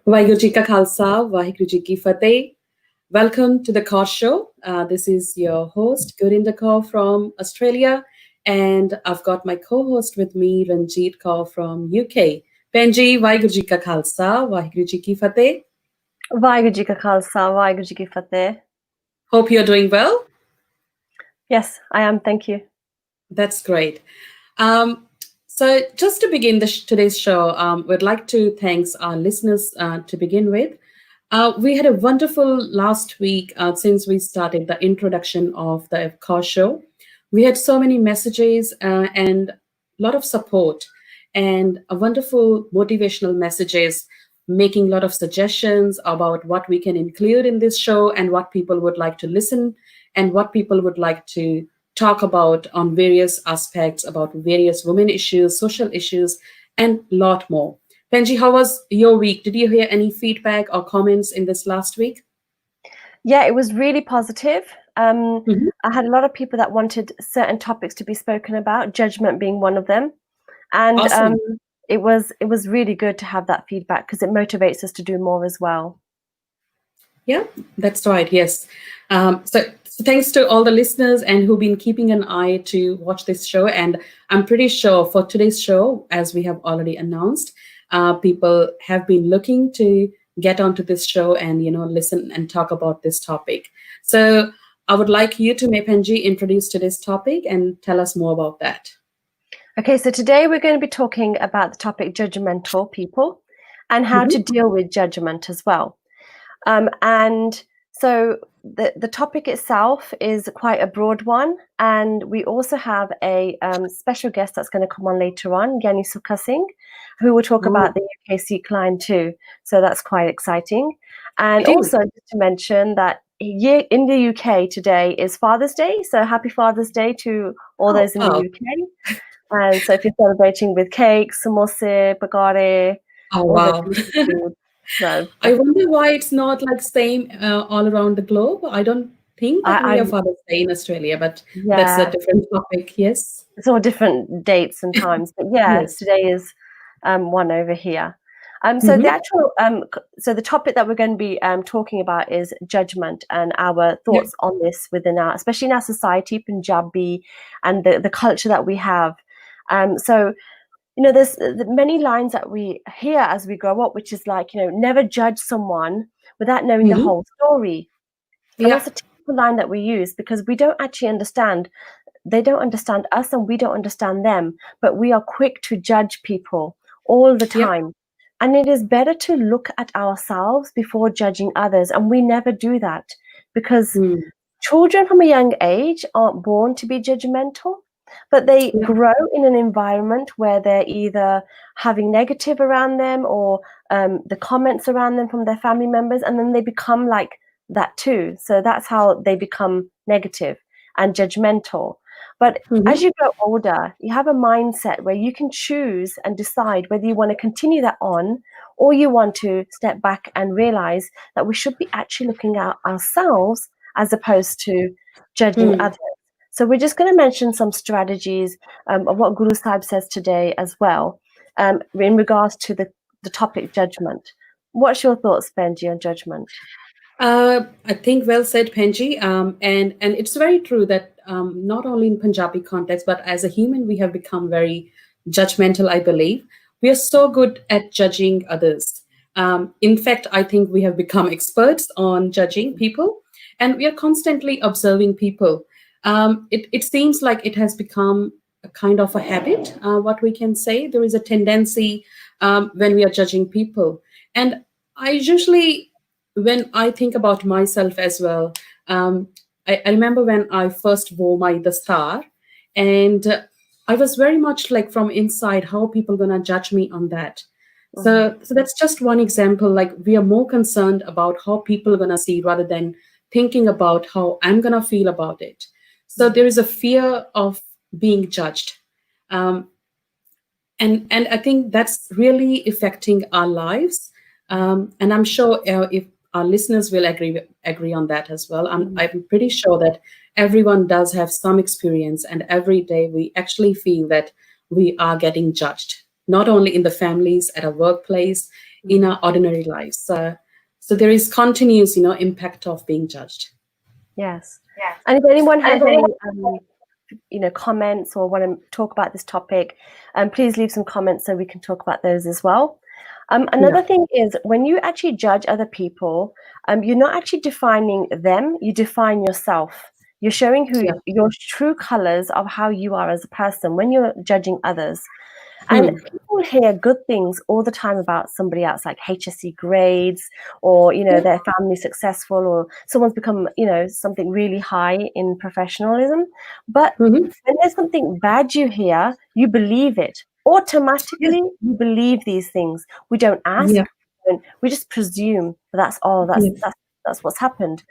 Vaheguru Ji Ka Khalsa, Vaheguru Ji Ki Fateh. Welcome to the Kaur Show. This is your host, Gurinder from Australia, and I've got my co-host with me, Ranjeet Kaur from UK. Benji, Vaheguru Ji Ka Khalsa, Vaheguru Ji Ki Fateh. Vaheguru Ji Ka Khalsa, Vaheguru Ji Ki Fateh. Hope you're doing well. Yes, I am. Thank you. That's great. So just to begin today's show, we'd like to thank our listeners to begin with. We had a wonderful last week since we started the introduction of the Kaur Show. We had so many messages and a lot of support and a wonderful motivational messages, making a lot of suggestions about what we can include in this show and what people would like to listen and what people would like to talk about on various aspects about various women issues, social issues, and a lot more. Benji, how was your week? Did you hear any feedback or comments in this last week? Yeah, it was really positive. I had a lot of people that wanted certain topics to be spoken about, judgment being one of them. And Awesome. it was really good to have that feedback because it motivates us to do more as well. Yeah, that's right. Yes. So thanks to all the listeners and who've been keeping an eye to watch this show. And I'm pretty sure for today's show, as we have already announced, people have been looking to get onto this show and listen and talk about this topic. So I would like you to, Mepenji, introduce today's topic and tell us more about that. Okay, so today we're going to be talking about the topic judgmental people and how to deal with judgment as well. And so the topic itself is quite a broad one, and we also have a special guest that's going to come on later on, Giani Singh, who will talk about the UK Seek line too. So that's quite exciting. And also just to mention that in the UK today is Father's Day, so happy Father's Day to all those in the UK. And so if you're celebrating with cakes, samosa, bagare, food. So I wonder why it's not like same all around the globe. I don't think that we have Father's Day in Australia, but that's a different topic. Yes, it's all different dates and times, but yes. Today is one over here. So the actual so the topic that we're going to be talking about is judgment and our thoughts on this within our, especially in our society, Punjabi, and the culture that we have. So there's many lines that we hear as we grow up, which is like, never judge someone without knowing the whole story. And that's a typical line that we use because we don't actually understand. They don't understand us and we don't understand them, but we are quick to judge people all the time. And it is better to look at ourselves before judging others. And we never do that because children from a young age aren't born to be judgmental. But they grow in an environment where they're either having negative around them or the comments around them from their family members, and then they become like that too. So that's how they become negative and judgmental. But as you grow older, you have a mindset where you can choose and decide whether you want to continue that on or you want to step back and realize that we should be actually looking at ourselves as opposed to judging others. So we're just going to mention some strategies of what Guru Sahib says today as well in regards to the topic judgment. What's your thoughts, Benji, on judgment? I think well said, Penji. And it's very true that not only in Punjabi context, but as a human, we have become very judgmental, I believe. We are so good at judging others. In fact, I think we have become experts on judging people, and we are constantly observing people. It seems like it has become a kind of a habit, what we can say. There is a tendency when we are judging people. And I usually, when I think about myself as well, I remember when I first wore my dastar, and I was very much like from inside, how people gonna judge me on that. So that's just one example. Like we are more concerned about how people are gonna see rather than thinking about how I'm gonna feel about it. So there is a fear of being judged. And I think that's really affecting our lives. And I'm sure if our listeners will agree on that as well. I'm pretty sure that everyone does have some experience, and every day we actually feel that we are getting judged, not only in the families, at a workplace, in our ordinary lives. So there is continuous, impact of being judged. Yes. And if anyone has any comments or want to talk about this topic, please leave some comments so we can talk about those as well. Another thing is, when you actually judge other people, you're not actually defining them, you define yourself. You're showing your true colors of how you are as a person when you're judging others. And people hear good things all the time about somebody else, like HSC grades, or their family successful, or someone's become something really high in professionalism. But when there's something bad you hear, you believe it automatically. You believe these things. We don't ask. We just presume that's all. That's what's happened.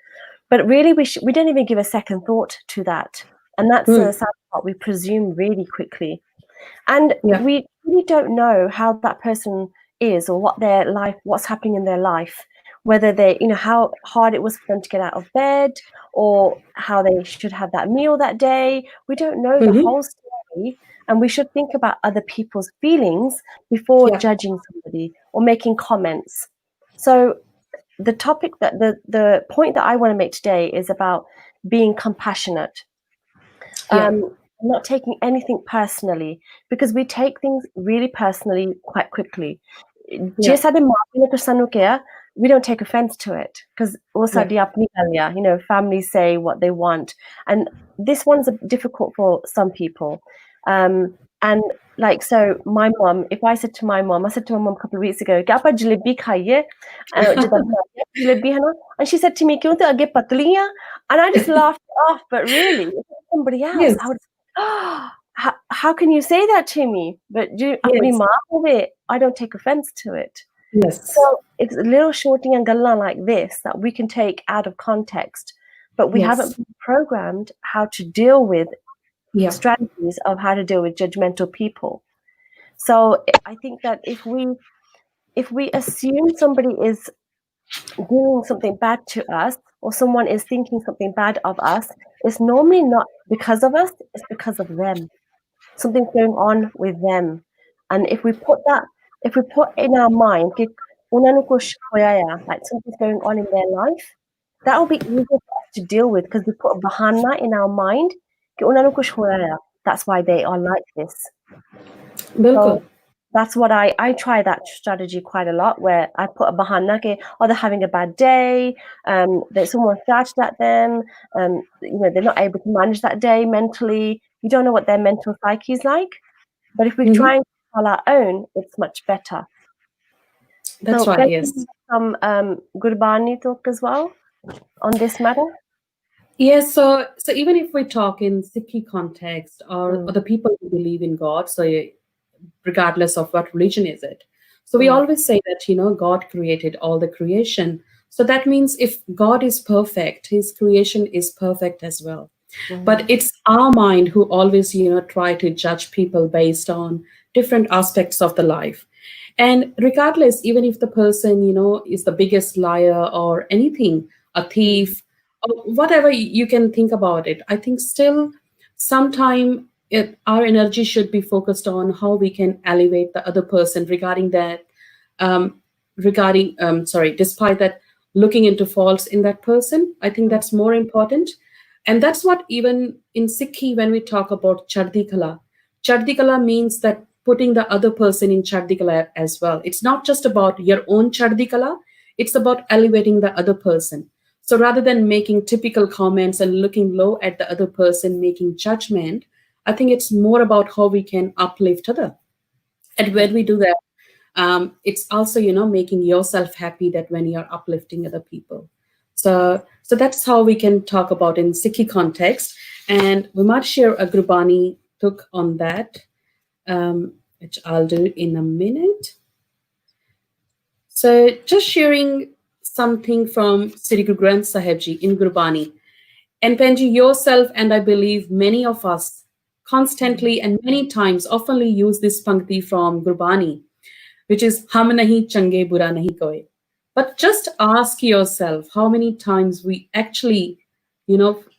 But really, we don't even give a second thought to that, and that's the sad part. We presume really quickly. And we really don't know how that person is, or what their life, what's happening in their life, whether they, how hard it was for them to get out of bed, or how they should have that meal that day. We don't know the whole story, and we should think about other people's feelings before judging somebody or making comments. So the topic that the point that I want to make today is about being compassionate. Not taking anything personally, because we take things really personally quite quickly. We don't take offense to it, because families say what they want, and this one's difficult for some people. And like, so my mom, if I said to my mom, I said to my mom a couple of weeks ago, jalebi khaiye? And she said to me, "Kyun to aage patli hai?" And I just laughed it off. But really, if it was somebody else, I would say, oh, how can you say that to me? But apni maa hove, I don't take offense to it. Yes. So it's little shorting and gallan like this that we can take out of context, but we haven't been programmed how to deal with strategies of how to deal with judgmental people. So I think that if we assume somebody is doing something bad to us, or someone is thinking something bad of us, it's normally not because of us, it's because of them. Something's going on with them. And if we put in our mind, like something's going on in their life, that will be easier for us to deal with, because we put a bahana in our mind. That's why they are like this. So that's what I try that strategy quite a lot, where I put a bahana, or they're having a bad day, that someone shouted at them, they're not able to manage that day mentally. You don't know what their mental psyche is like. But if we try and tell our own, it's much better. That's right, yes. Some Gurbani talk as well on this matter. Yes, so even if we talk in Sikhi context, or the people who believe in God, so regardless of what religion is it, so we always say that God created all the creation. So that means if God is perfect, His creation is perfect as well. But it's our mind who always try to judge people based on different aspects of the life. And regardless, even if the person is the biggest liar or anything, a thief, whatever you can think about it, I think still sometime our energy should be focused on how we can elevate the other person regarding that, despite that, looking into faults in that person. I think that's more important. And that's what even in Sikhi, when we talk about Chardi Kala means that putting the other person in Chardi Kala as well. It's not just about your own Chardi Kala, it's about elevating the other person. So rather than making typical comments and looking low at the other person, making judgment, I think it's more about how we can uplift other. And when we do that, it's also, making yourself happy that when you're uplifting other people. So that's how we can talk about in Sikhi context. And we might share a Gurbani took on that, which I'll do in a minute. So just sharing something from Sri Guru Granth Sahib Ji in Gurbani. And Penji, yourself and I believe many of us constantly and many times oftenly use this pankti from Gurbani, which is Hum nahi change bura nahi koe. But just ask yourself how many times we actually,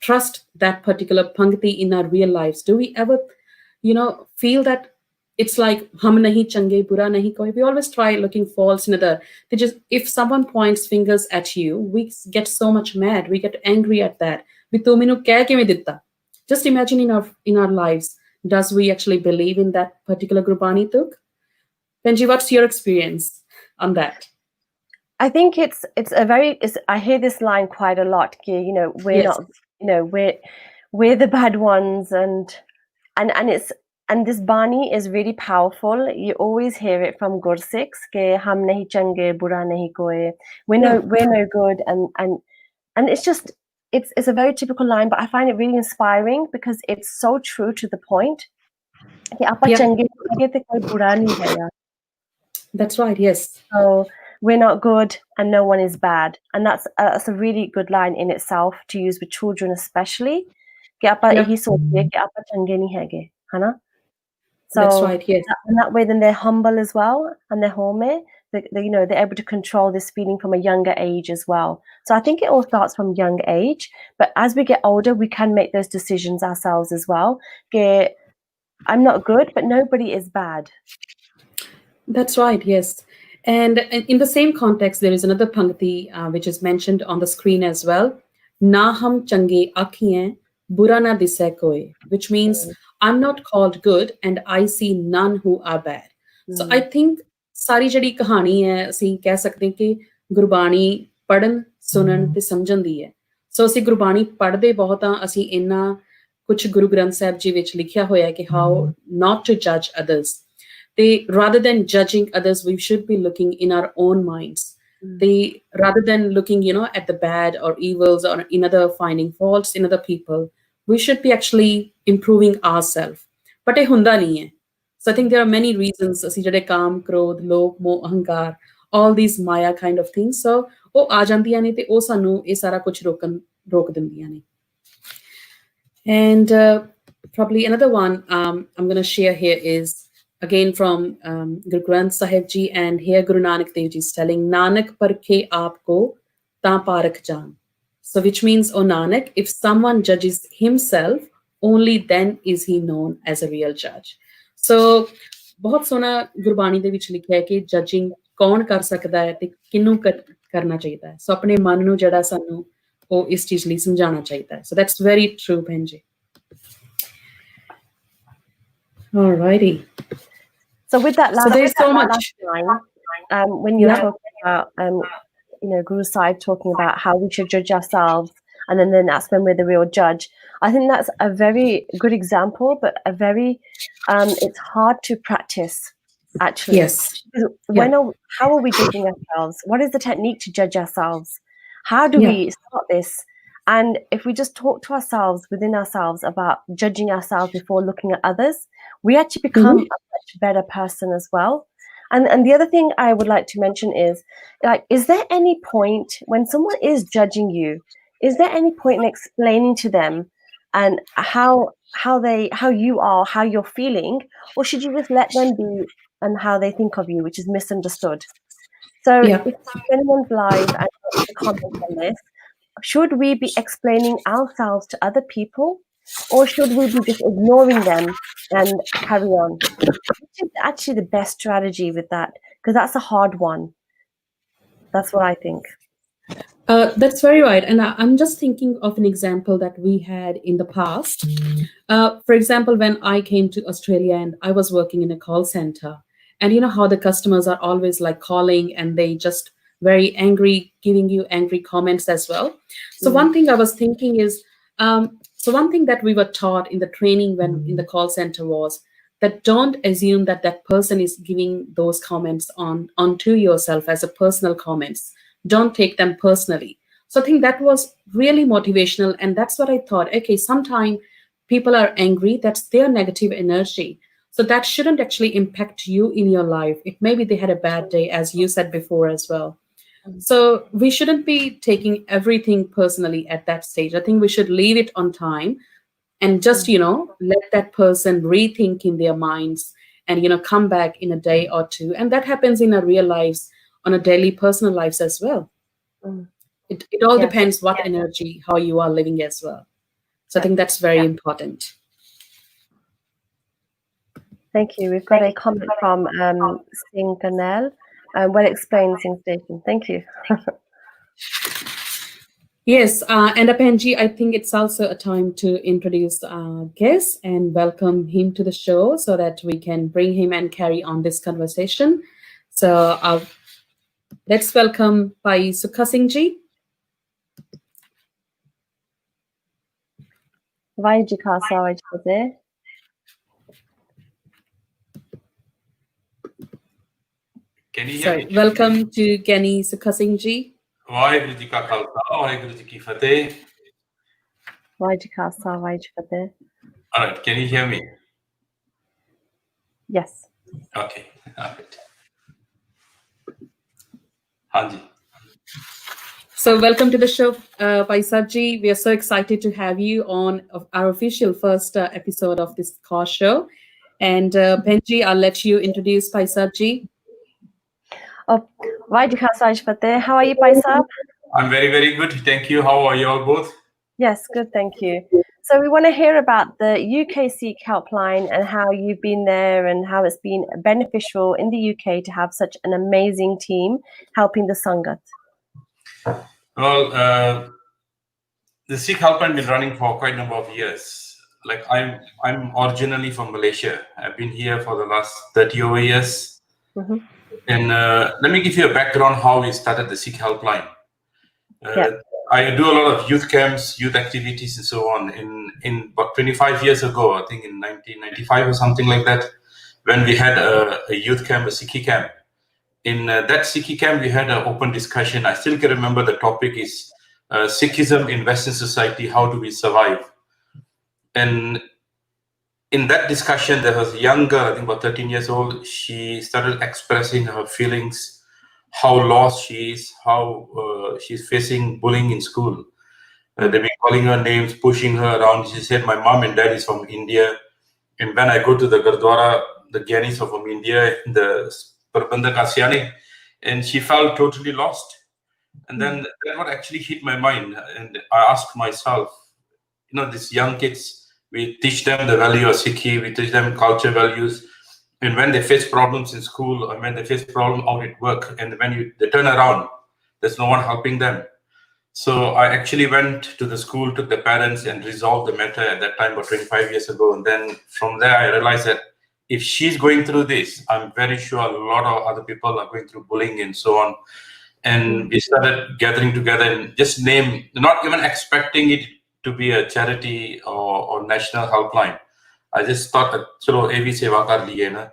trust that particular pankti in our real lives. Do we ever, feel that it's like hum nahi change bura nahi koi. We always try looking faults in other. They just, if someone points fingers at you, we get so much mad, we get angry at that. We tu mainu keh kiਵੇਂ ਦਿੱਤਾ. Just imagine in our lives, does we actually believe in that particular gurbani tuk? Benji, what's your experience on that? I think I hear this line quite a lot. We're Yes. not, we're the bad ones, and this bani is really powerful. You always hear it from Gursikhs, ke hum nahi change, bura nahi koi. We're no good, and it's just it's a very typical line, but I find it really inspiring because it's so true to the point. Ki aapa change hege te koi bura nahi hai yaar. That's right. Yes. So we're not good and no one is bad, and that's a really good line in itself to use with children, especially. कि आपा यही सोचिए कि आपा चंगे नहीं हैगे, है ना? So that's right. Yes. In that way, then they're humble as well, and they're home. They're able to control this feeling from a younger age as well. So I think it all starts from young age, but as we get older, we can make those decisions ourselves as well. कि I'm not good, but nobody is bad. That's right, yes. And in the same context, there is another pankti which is mentioned on the screen as well. Na hum change akhiyen, bura na dise koi, which means I'm not called good and I see none who are bad. So I think ਸਾਰੀ ਜਿਹੜੀ ਕਹਾਣੀ ਹੈ ਅਸੀਂ ਕਹਿ ਸਕਦੇ ਕਿ ਗੁਰਬਾਣੀ ਪੜਨ ਸੁਣਨ ਤੇ ਸਮਝਣ ਦੀ ਹੈ। ਸੋ ਅਸੀਂ ਗੁਰਬਾਣੀ ਪੜ੍ਹਦੇ ਬਹੁਤ ਹਾਂ, ਅਸੀਂ ਇੰਨਾ ਕੁਝ ਗੁਰੂ ਗ੍ਰੰਥ ਸਾਹਿਬ ਜੀ ਵਿੱਚ ਲਿਖਿਆ ਹੋਇਆ ਹੈ ਕਿ how not to judge others. Rather than judging others, we should be looking in our own minds. Rather than looking, at the bad or evils or in other finding faults in other people, we should be actually improving ourselves. But ਇਹ ਹੁੰਦਾ ਨਹੀਂ ਹੈ. So I think there are many reasons. ਅਸੀਂ ਜਿਹੜੇ ਕਾਮ, ਕ੍ਰੋਧ, ਲੋਭ, ਮੋਹ, ਅਹੰਕਾਰ, all these Maya kind of things. So ਉਹ ਆ ਜਾਂਦੀਆਂ ਨੇ ਤੇ ਉਹ ਸਾਨੂੰ ਇਹ ਸਾਰਾ ਕੁਝ ਰੋਕ ਦਿੰਦੀਆਂ ਨੇ. And probably another one I'm going to share here is again from Guru Granth Sahib Ji, and here Guru Nanak Dev Ji is telling, Nanak parkhe aapko ta parakh jaan. So which means, oh Nanak, if someone judges himself, only then is he known as a real judge. So बहुत सोना गुरबाणी ਦੇ ਵਿੱਚ ਲਿਖਿਆ ਹੈ ਕਿ ਜੱਜਿੰਗ ਕੌਣ ਕਰ ਸਕਦਾ ਹੈ ਤੇ ਕਿਹਨੂੰ ਕਰਨਾ ਚਾਹੀਦਾ ਹੈ। ਸੋ ਆਪਣੇ ਮਨ ਨੂੰ ਜਿਹੜਾ ਸਾਨੂੰ ਉਹ ਇਸ ਚੀਜ਼ ਲਈ ਸਮਝਾਉਣਾ ਚਾਹੀਦਾ ਹੈ। So that's very true, Benji. Alrighty. So with that last, so there's so much line, when you're talking about, Guru Sahib talking about how we should judge ourselves, and then that's when we're the real judge. I think that's a very good example, but a very, it's hard to practice, actually. Yes. How are we judging ourselves? What is the technique to judge ourselves? How do we start this? And if we just talk to ourselves, within ourselves, about judging ourselves before looking at others, we actually become a much better person as well. And the other thing I would like to mention is, is there any point when someone is judging you, is there any point in explaining to them and how you are, how you're feeling, or should you just let them be and how they think of you, which is misunderstood? So if anyone's live and wants to comment on this, should we be explaining ourselves to other people, or should we be just ignoring them and carry on? Which is actually the best strategy with that? Because that's a hard one. That's what I think. That's very right. And I'm just thinking of an example that we had in the past. For example, when I came to Australia and I was working in a call center, and you know how the customers are always like calling and they just very angry, giving you angry comments as well. So one thing I was thinking is, so one thing that we were taught in the training when in the call center was that don't assume that that person is giving those comments onto yourself as a personal comments. Don't take them personally. So I think that was really motivational. And that's what I thought, okay, sometimes people are angry, that's their negative energy. So that shouldn't actually impact you in your life. If maybe they had a bad day, as you said before as well. So we shouldn't be taking everything personally at that stage. I think we should leave it on time and just, let that person rethink in their minds and, come back in a day or two. And that happens in our real lives, on a daily personal lives as well. It all depends what energy, how you are living as well. So I think that's very important. Thank you. We've got a comment from Singh well explained, SinghStation. Thank you. Yes, and Apenji, I think it's also a time to introduce our guest and welcome him to the show so that we can bring him and carry on this conversation. So let's welcome Pai Sukha Singh ji. Vaiji Khasa, Vaiji Fateh. Can you hear me? Welcome to Giani Sukha Singh ji. Vaheguru ji ka khalsa, Vaheguru ji ki fateh. Vaiji Khasa, Vaiji Fateh. All right, can you hear me? Yes. Okay, all right. Hanji. So welcome to the show, Pai Sahib ji. We are so excited to have you on our official first episode of this Kaur Show. And Penji, I'll let you introduce Pai Sahib ji. Oh, Vaiji Khasa, Vaiji Fateh. How are you, Pai Sahib? I'm very, very good. Thank you. How are you all both? Yes, good, thank you. So we want to hear about the UK Seek Helpline and how you've been there and how it's been beneficial in the UK to have such an amazing team helping the Sangat. Well, the Seek Helpline been running for quite a number of years. Like I'm originally from Malaysia. I've been here for the last 30 over years. Mm-hmm. And let me give you a background how we started the Seek Helpline. I do a lot of youth camps, youth activities, and so on. In about 25 years ago, I think in 1995 or something like that, when we had a youth camp, a Sikhi camp. In that Sikhi camp, we had an open discussion. I still can remember the topic is Sikhism in Western society, how do we survive? And in that discussion, there was a young girl, I think about 13 years old. She started expressing her feelings, how lost she is, how she's facing bullying in school. They've been calling her names, pushing her around. She said, my mom and dad is from India. And when I go to the Gurdwara, the Gianis are from India, the Prabandhak Asiani, and she felt totally lost. And then that what actually hit my mind. And I asked myself, you know, these young kids, we teach them the value of Sikhi, we teach them culture values. And when they face problems in school or when they face problems out at work, and when they turn around, there's no one helping them. So I actually went to the school, took the parents and resolved the matter at that time, about 25 years ago. And then from there, I realized that if she's going through this, I'm very sure a lot of other people are going through bullying and so on. And we started gathering together and just not even expecting it to be a charity or national helpline. I just thought that, chalo, AV seva kar liye na.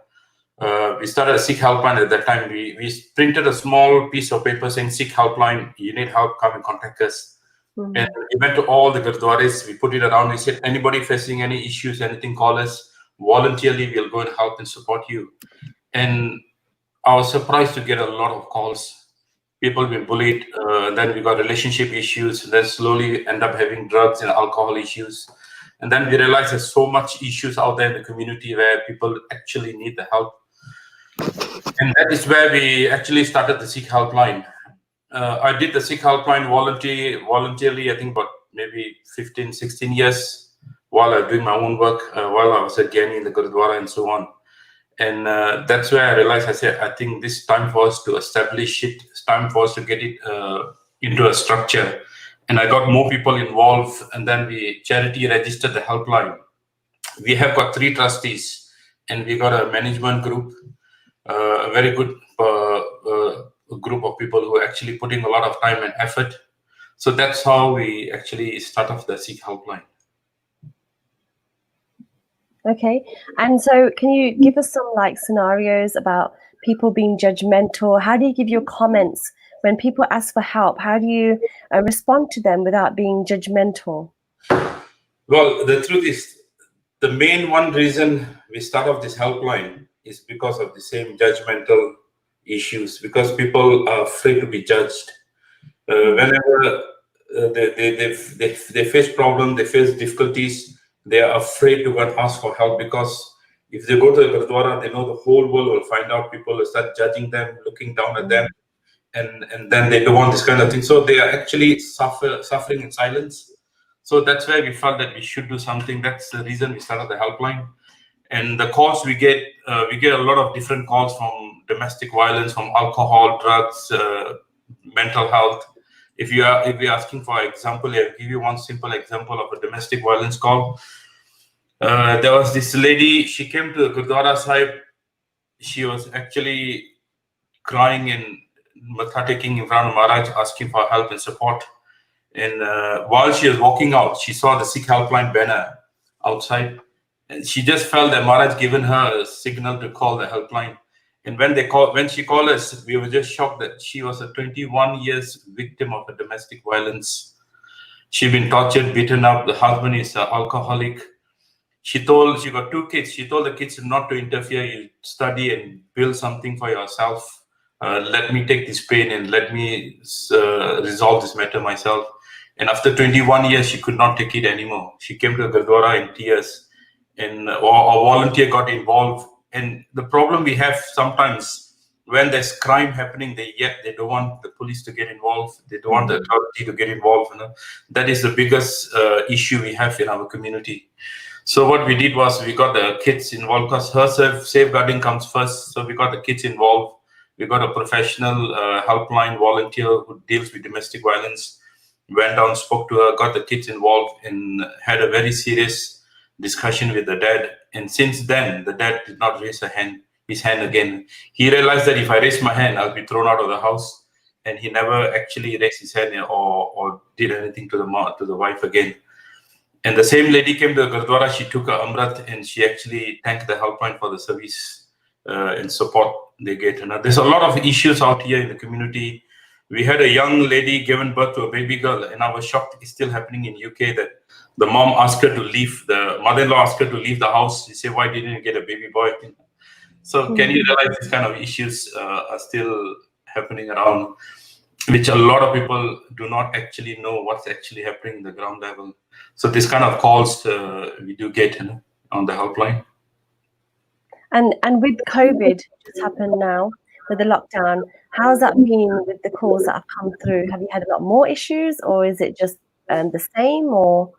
We started a Seek Helpline at that time. We printed a small piece of paper saying Seek Helpline, you need help, come and contact us. And we went to all the Gurdwaras, we put it around, we said, anybody facing any issues, anything, call us. Voluntarily, we'll go and help and support you. And I was surprised to get a lot of calls. People been bullied, then we got relationship issues, then slowly end up having drugs and alcohol issues. And then we realized there's so much issues out there in the community where people actually need the help. And that is where we actually started the Seek Helpline. I did the Seek Helpline voluntarily, I think about maybe 15, 16 years while I was doing my own work, while I was at Giani in the Gurdwara and so on. And that's where I realized, I said, I think this time for us to establish it, it's time for us to get it into a structure. And I got more people involved, and then the charity registered the helpline. We have got 3 trustees, and we got a management group, a very good group of people who are actually putting a lot of time and effort. So that's how we actually start off the Seek Helpline. Okay, and so can you give us some scenarios about people being judgmental? How do you give your comments when people ask for help? How do you respond to them without being judgmental? Well, the truth is, the main one reason we start off this helpline is because of the same judgmental issues, because people are afraid to be judged. Whenever they face problems, they face difficulties, they are afraid to go and ask for help, because if they go to the Gurdwara, they know the whole world will find out, people will start judging them, looking down at them, and then they don't want this kind of thing. So they are actually suffering in silence. So that's where we felt that we should do something. That's the reason we started the helpline. And the calls we get a lot of different calls from domestic violence, from alcohol, drugs, mental health. If you're asking for example, I'll give you one simple example of a domestic violence call. There was this lady, she came to the Gurdwara Sahib. She was actually crying and matha taking in front of Maharaj, asking for help and support. And while she was walking out, she saw the Seek Helpline banner outside. And she just felt that Maharaj given her a signal to call the helpline. And when she called us, we were just shocked that she was a 21 years victim of a domestic violence. She'd been tortured, beaten up. The husband is an alcoholic. She got 2 kids. She told the kids not to interfere. You study and build something for yourself. Let me take this pain and let me resolve this matter myself. And after 21 years, she could not take it anymore. She came to the Gurdwara in tears, and a volunteer got involved. And the problem we have sometimes, when there's crime happening, they don't want the police to get involved. They don't want the authority to get involved. That is the biggest issue we have in our community. So what we did was we got the kids involved, because her safeguarding comes first. So we got the kids involved. We got a professional helpline volunteer who deals with domestic violence. Went down, spoke to her, got the kids involved, and had a very serious discussion with the dad. And since then, the dad did not raise his hand again. He realized that if I raise my hand, I'll be thrown out of the house. And he never actually raised his hand or did anything to the wife again. And the same lady came to the Gurdwara. She took a Amrit, and she actually thanked the helpline for the service and support they get. There's a lot of issues out here in the community. We had a young lady given birth to a baby girl, and I was shocked. It's still happening in UK that the mom asked her to leave. The mother-in-law asked her to leave the house. She said, "Why didn't you get a baby boy?" So can you realize these kind of issues are still happening around, which a lot of people do not actually know what's actually happening in the ground level. So this kind of calls we do get on the helpline. And with COVID just happened now, with the lockdown, how's that been with the calls that have come through? Have you had a lot more issues, or is it just the same? Or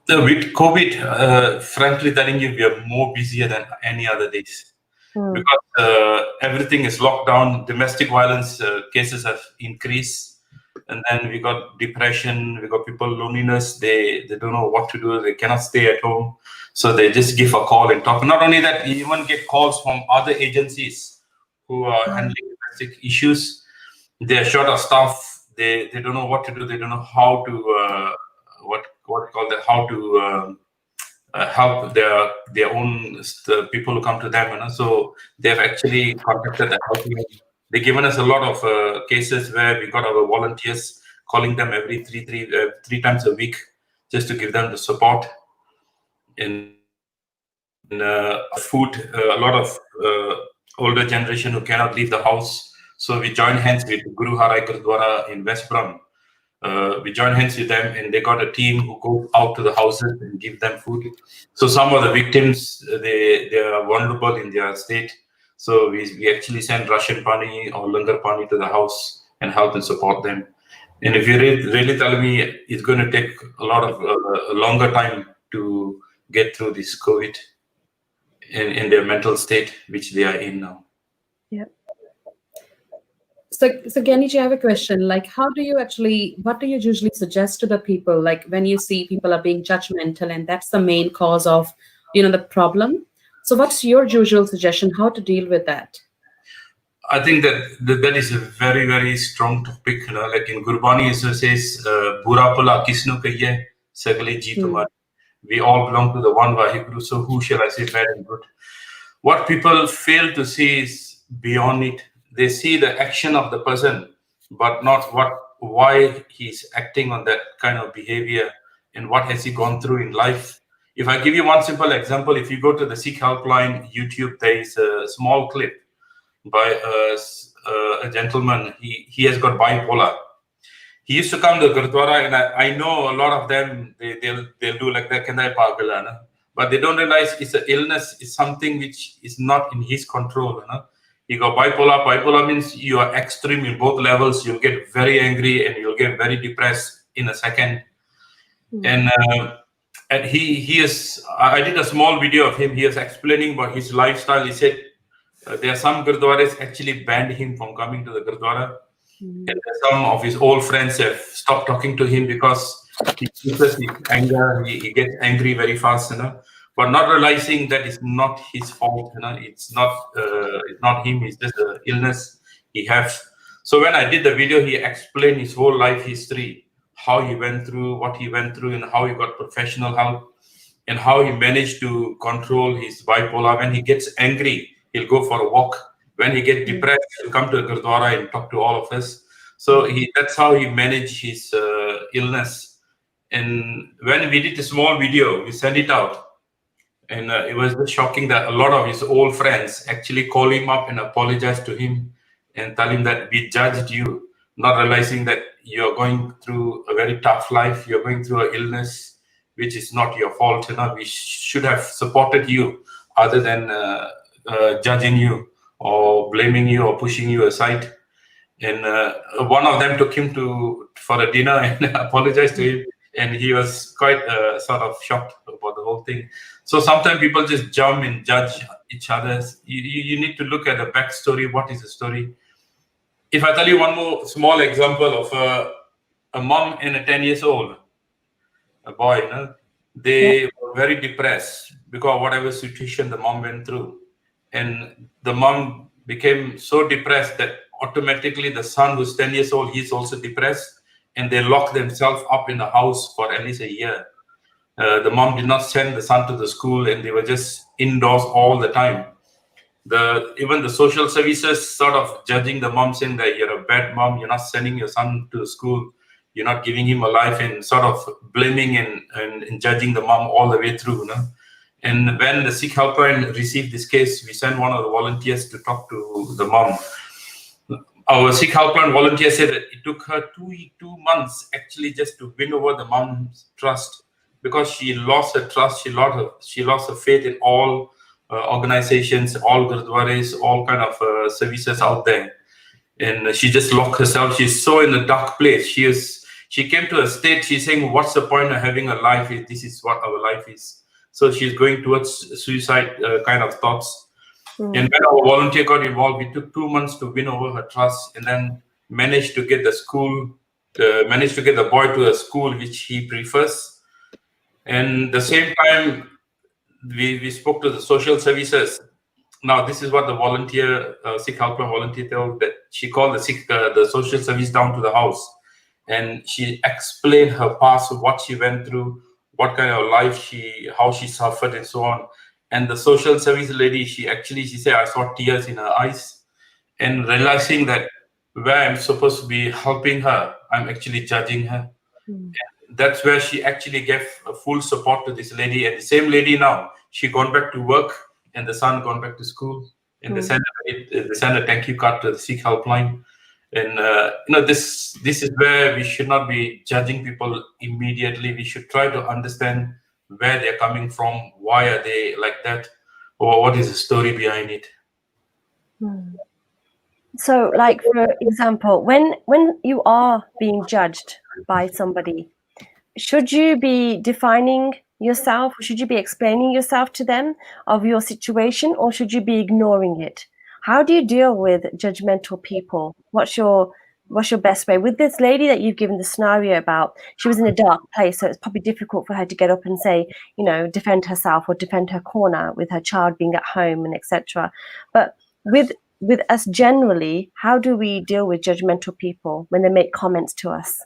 with COVID, frankly telling you, we are more busier than any other days because everything is locked down. Domestic violence cases have increased, and then we got depression. We got people loneliness. They don't know what to do. They cannot stay at home, so they just give a call and talk. Not only that, you even get calls from other agencies who are handling domestic issues. They are short of staff. They don't know what to do. They don't know how to how to help their own people who come to them. So they have actually contacted the helpline. They've given us a lot of cases where we got our volunteers calling them every three times a week just to give them the support. In food, a lot of older generation who cannot leave the house. So we join hands with Guru Harai Gurdwara in West Brom. We join hands with them, and they got a team who go out to the houses and give them food. So some of the victims, they are vulnerable in their state. So we actually send ration pani or langar pani to the house and help and support them. And if you really tell me, it's going to take a lot of a longer time to get through this COVID in their mental state, which they are in now. Yeah. So Giani, I have a question. Like, what do you usually suggest to the people? Like, when you see people are being judgmental, and that's the main cause of, the problem. So what's your usual suggestion? How to deal with that? I think that is a very, very strong topic. Like in Gurbani, it says, "Bura pula kisnu kahiye, sagle jeet humari." We all belong to the one Vaheguru, so who shall I say bad and good? What people fail to see is beyond it. They see the action of the person, but not why he's acting on that kind of behavior and what has he gone through in life. If I give you one simple example, if you go to the Seek Helpline YouTube, there is a small clip by a gentleman. He has got bipolar. He used to come to Gurdwara, and I know a lot of them, they'll do like that, Kendai Pagala, but they don't realize it's an illness, it's something which is not in his control. You got bipolar. Bipolar means you are extreme in both levels. You'll get very angry and you'll get very depressed in a second. And And he is. I did a small video of him. He is explaining about his lifestyle. He said there are some gurdwaras actually banned him from coming to the gurdwara. And some of his old friends have stopped talking to him because he uses his anger. He gets angry very fast, but not realizing that it's not his fault. It's not him. It's just an illness he has. So when I did the video, he explained his whole life history, how he went through, what he went through, and how he got professional help, and how he managed to control his bipolar. When he gets angry, he'll go for a walk. When he gets depressed, he'll come to the Gurdwara and talk to all of us. So that's how he managed his illness. And when we did a small video, we sent it out. And it was just shocking that a lot of his old friends actually call him up and apologize to him and tell him that we judged you, not realizing that you're going through a very tough life. You're going through an illness, which is not your fault. We should have supported you other than judging you or blaming you or pushing you aside. And one of them took him for a dinner and apologized to him, and he was quite sort of shocked about the whole thing. So sometimes people just jump and judge each other. You need to look at the backstory. What is the story? If I tell you one more small example of a mom and a 10 years old, a boy, they were very depressed because of whatever situation the mom went through. And the mom became so depressed that automatically the son who's 10 years old, he's also depressed, and they locked themselves up in the house for at least a year. The mom did not send the son to the school, and they were just indoors all the time. Even the social services sort of judging the mom, saying that you're a bad mom, you're not sending your son to school, you're not giving him a life, and sort of blaming and judging the mom all the way through. And when the Seek Helpline received this case, we sent one of the volunteers to talk to the mom. Our Seek Helpline volunteer said that it took her 2 months actually just to win over the mom's trust, because she lost her trust, she lost her faith in all organizations, all gurdwaras, all kind of services out there. And she just locked herself. She's so in a dark place. She came to a state, she's saying, what's the point of having a life if this is what our life is? So she's going towards suicide kind of thoughts. And when our volunteer got involved, we took 2 months to win over her trust, and then managed to get the boy to a school which he prefers. And the same time, we spoke to the social services. Now, this is what the volunteer, Seek Helpline volunteer told, that she called the social service down to the house, and she explained her past, what she went through, what kind of life how she suffered, and so on. And the social service lady, she said, I saw tears in her eyes, and realizing that where I'm supposed to be helping her, I'm actually judging her. That's where she actually gave full support to this lady. And the same lady now, she gone back to work, and the son gone back to school, and they send a thank you card to the Seek Helpline. And this is where we should not be judging people immediately. We should try to understand where they're coming from, why are they like that, or what is the story behind it. So, like, for example, when you are being judged by somebody, should you be defining yourself? Should you be explaining yourself to them of your situation, or should you be ignoring it? How do you deal with judgmental people? What's your best way? With this lady that you've given the scenario about, she was in a dark place, so it's probably difficult for her to get up and say, defend herself or defend her corner with her child being at home and etc. But with us generally, how do we deal with judgmental people when they make comments to us?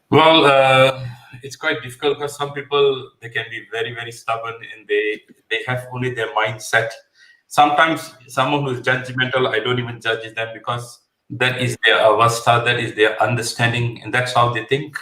Well, it's quite difficult because some people, they can be very, very stubborn, and they have only their mindset. Sometimes someone who is judgmental, I don't even judge them, because that is their avastha, that is their understanding, and that's how they think.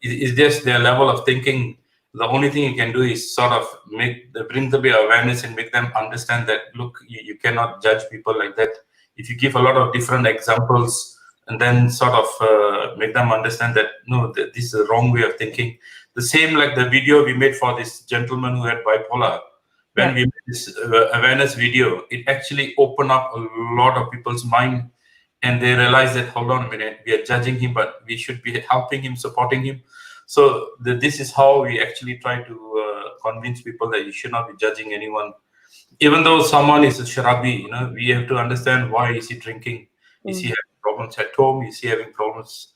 It's just their level of thinking. The only thing you can do is sort of bring the awareness and make them understand that, look, you cannot judge people like that. If you give a lot of different examples and then sort of make them understand that, no, this is the wrong way of thinking. The same like the video we made for this gentleman who had bipolar. When we made this awareness video, it actually opened up a lot of people's mind, and they realized that, hold on a minute, we are judging him, but we should be helping him, supporting him. So this is how we actually try to convince people that you should not be judging anyone. Even though someone is a sharabi, we have to understand why is he drinking. Is he having problems at home? Is he having problems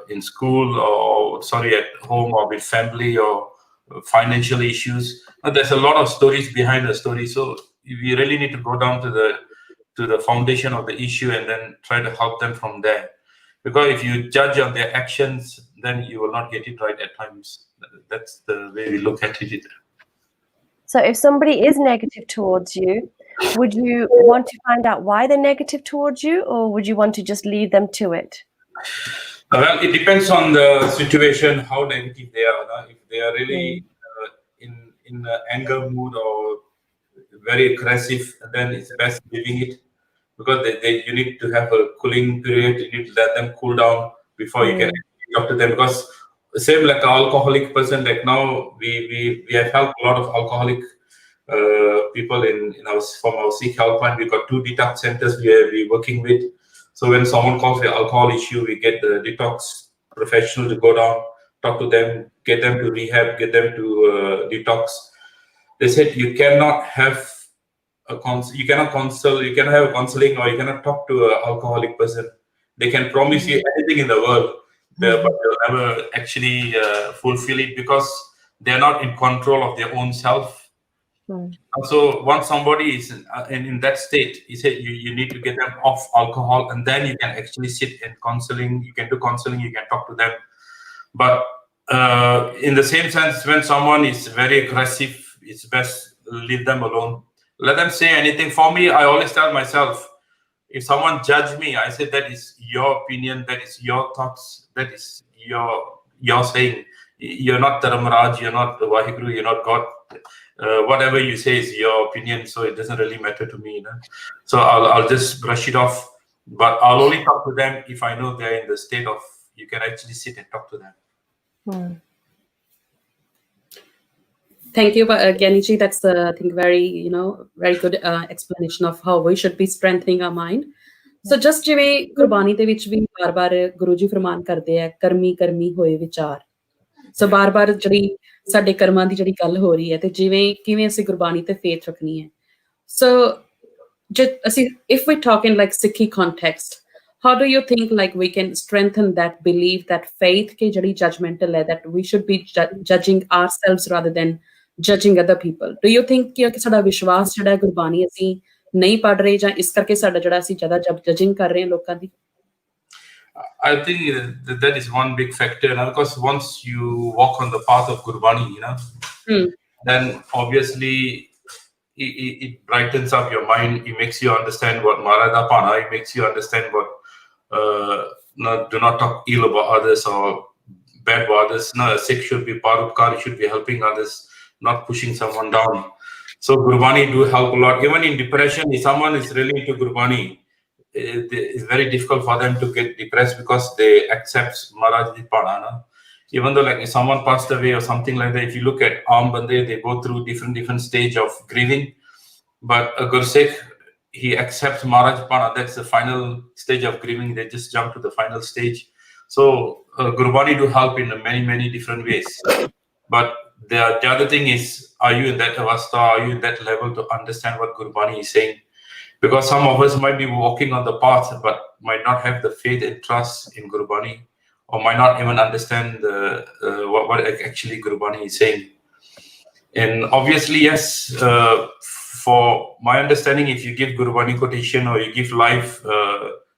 in school, or at home, or with family, or financial issues? There's a lot of stories behind the story. So we really need to go down to the foundation of the issue and then try to help them from there. Because if you judge on their actions, then you will not get it right at times. That's the way we look at it. So if somebody is negative towards you, would you want to find out why they're negative towards you, or would you want to just leave them to it? Well, it depends on the situation, how negative they are. If they are really in an anger mood or very aggressive, then it's best leaving it, because you need to have a cooling period. You need to let them cool down before you can talk to them. Because same like an alcoholic person, like now we have helped a lot of alcoholic people from our Seek Helpline. We've got 2 detox centers we're working with. So when someone calls the alcohol issue, we get the detox professional to go down, talk to them, get them to rehab, get them to detox. They said you cannot have you cannot have a counseling, or you cannot talk to an alcoholic person. They can promise you anything in the world, but they'll never actually fulfill it, because they're not in control of their own self. So once somebody is in that state, he said you need to get them off alcohol, and then you can actually sit in counseling. You can do counseling, you can talk to them. But in the same sense, when someone is very aggressive, it's best leave them alone. Let them say anything. For me, I always tell myself, if someone judge me, I say that is your opinion, that is your thoughts, that is your saying. You're not Dharamraj, you're not Vaheguru, you're not God. Whatever you say is your opinion, so it doesn't really matter to me. So I'll just brush it off. But I'll only talk to them if I know they're in the state of you can actually sit and talk to them. Thank you, Giani ji. That's I think very very good explanation of how we should be strengthening our mind. So just ਜਿਵੇਂ ਗੁਰਬਾਣੀ ਦੇ ਵਿੱਚ ਵੀ ਬਾਰ-ਬਾਰ ਗੁਰੂ ਜੀ ਫਰਮਾਨ ਕਰਦੇ ਆ ਕਰਮੀ ਹੋਏ ਵਿਚਾਰ. ਸੋ ਬਾਰ-ਬਾਰ ਜਿਹੜੀ ਸਾਡੇ ਕਰਮਾਂ ਦੀ ਜਿਹੜੀ ਗੱਲ ਹੋ ਰਹੀ ਹੈ ਤੇ ਕਿਵੇਂ ਅਸੀਂ ਗੁਰਬਾਣੀ ਤੇ ਫੇਥ ਰੱਖਣੀ ਹੈ. So ਅਸੀਂ if we talk in like Sikhi context, how do you think like we can strengthen that belief, that faith ਕਿ ਜਿਹੜੀ judgmental ਹੈ, that we should be judging ourselves rather than judging other people? Do you think ਕਿ ਸਾਡਾ ਵਿਸ਼ਵਾਸ ਜਿਹੜਾ ਗੁਰਬਾਣੀ ਅਸੀਂ ਨਹੀਂ ਪੜ ਰਹੇ ਜਾਂ ਇਸ ਕਰਕੇ ਸਾਡਾ ਜਿਹੜਾ ਅਸੀਂ ਜ਼ਿਆਦਾ ਜਜਿੰਗ ਕਰ ਰਹੇ ਹਾਂ ਲੋਕਾਂ ਦੀ? I think that is one big factor, because once you walk on the path of Gurbani, then obviously it brightens up your mind. It makes you understand what Marada Pana. It makes you understand what do not talk ill about others or bad about others. No, a Sikh should be parupkar. He should be helping others, not pushing someone down. So Gurbani do help a lot. Even in depression, if someone is really into Gurbani, it's very difficult for them to get depressed because they accept Maharaj Ji Pana. Even though like if someone passed away or something like that, if you look at Aam Bande, they go through different stage of grieving. But a Guru Sikh, he accepts Maharaj Pana. That's the final stage of grieving. They just jump to the final stage. So Gurbani do help in many different ways. But the other thing is, are you in that avastha? Are you in that level to understand what Gurbani is saying? Because some of us might be walking on the path, but might not have the faith and trust in Gurbani, or might not even understand what actually Gurbani is saying. And obviously, yes, for my understanding, if you give Gurbani quotation or you give life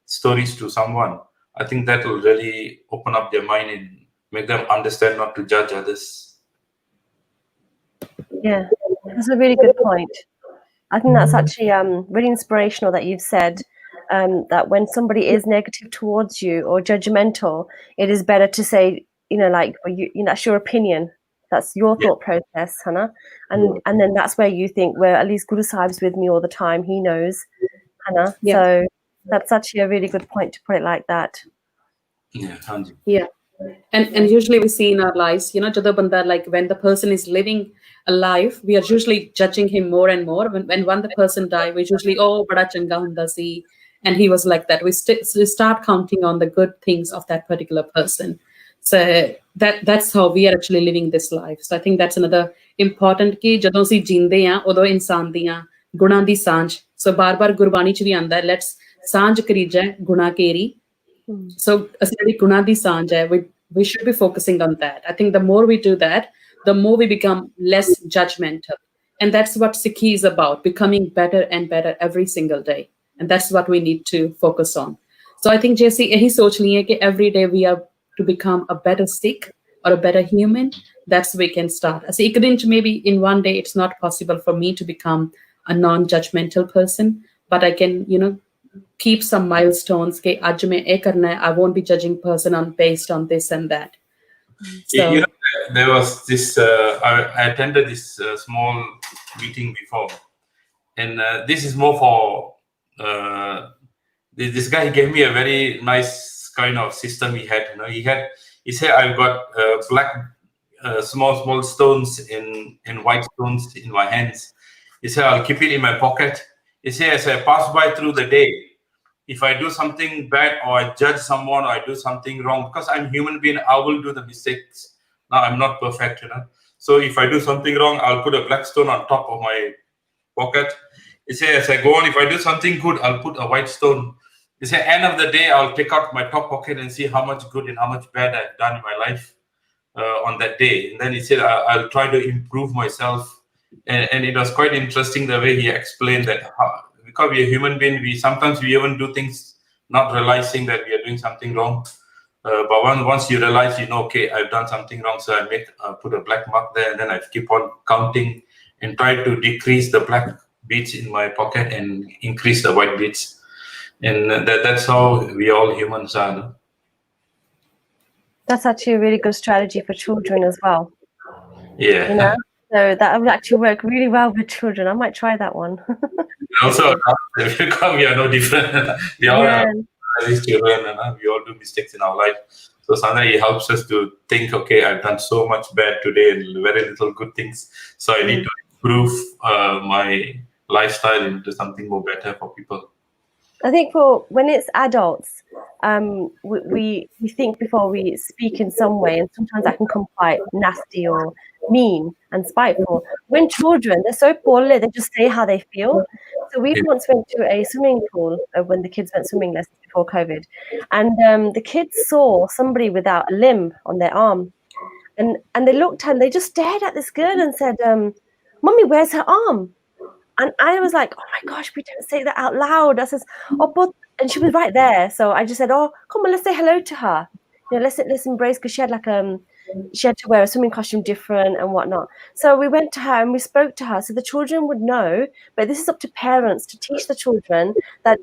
stories to someone, I think that will really open up their mind and make them understand not to judge others. Yeah, that's a really good point. I think that's actually really inspirational that you've said that when somebody is negative towards you or judgmental, it is better to say, like, that's your opinion. That's your thought process, Hannah. And then that's where you think, well, at least Guru Sahib's with me all the time. He knows, Hannah. Yeah. So that's actually a really good point to put it like that. Yeah. And usually we see in our lives, jada banda, like when the person is living a life, we are usually judging him more and more. When the person died, we usually, bada changa hunda si, and he was like that. We start counting on the good things of that particular person. So that's how we are actually living this life. So I think that's another important ਕਿ ਜਦੋਂ ਅਸੀਂ ਜੀਂਦੇ ਆ ਉਦੋਂ ਇਨਸਾਨ ਦੀਆਂ ਗੁਣਾਂ ਦੀ ਸਾਂਝ ਸੋ ਬਾਰ-ਬਾਰ ਗੁਰਬਾਣੀ ਚ ਵੀ ਆਂਦਾ ਲੈਟਸ ਸਾਂਝ ਕਰੀਜੈ ਗੁਣਾ ਕੇਰੀ so ਅਸੀਂ ਜਿਹੜੀ ਗੁਣਾਂ ਦੀ ਸਾਂਝ ਹੈ we should be focusing on that. I think the more we do that, the more we become less judgmental. And that's what Sikhi is about, becoming better and better every single day. And that's what we need to focus on. So I think Jesse, yahi soch liye ki every day we are to become a better Sikh or a better human. That's we can start. As ek din maybe in one day it's not possible for me to become a non-judgmental person, but I can, keep some milestones. Ke aaj main eh karna hai. I won't be judging person on based on this and that. So, there was this. I attended this small meeting before, and this is more for this guy. He gave me a very nice kind of system. He said I've got black small stones in white stones in my hands. He said I'll keep it in my pocket. He said as I pass by through the day, if I do something bad or I judge someone or I do something wrong, because I'm a human being, I will do the mistakes. Now I'm not perfect, So if I do something wrong, I'll put a black stone on top of my pocket. He said as I go on, if I do something good, I'll put a white stone. He said end of the day, I'll take out my top pocket and see how much good and how much bad I've done in my life on that day. And then he said I'll try to improve myself. And it was quite interesting the way he explained that because we're a human being, sometimes we even do things not realizing that we are doing something wrong. But once you realize, okay, I've done something wrong, so I put a black mark there, and then I keep on counting and try to decrease the black beads in my pocket and increase the white beads. And that's how we all humans are. No? That's actually a really good strategy for children as well. Yeah. So that would actually work really well with children. I might try that one. Also, we are no different. We all are children, and we all do mistakes in our life. So sometimes it helps us to think, okay, I've done so much bad today and very little good things. So I need to improve my lifestyle into something more better for people. I think when it's adults, we think before we speak in some way, and sometimes that can come quite nasty or mean and spiteful. When children, they're so poorly, they just say how they feel. So we once went to a swimming pool when the kids went swimming lessons before COVID, and the kids saw somebody without a limb on their arm, and they looked and they just stared at this girl and said, "Mummy, where's her arm?" And I was like, "Oh my gosh, we don't say that out loud." I says, "Oh, but," and she was right there. So I just said, "Oh, come on, let's say hello to her. Let's embrace," because she had she had to wear a swimming costume different and whatnot. So we went to her and we spoke to her, so the children would know. But this is up to parents to teach the children that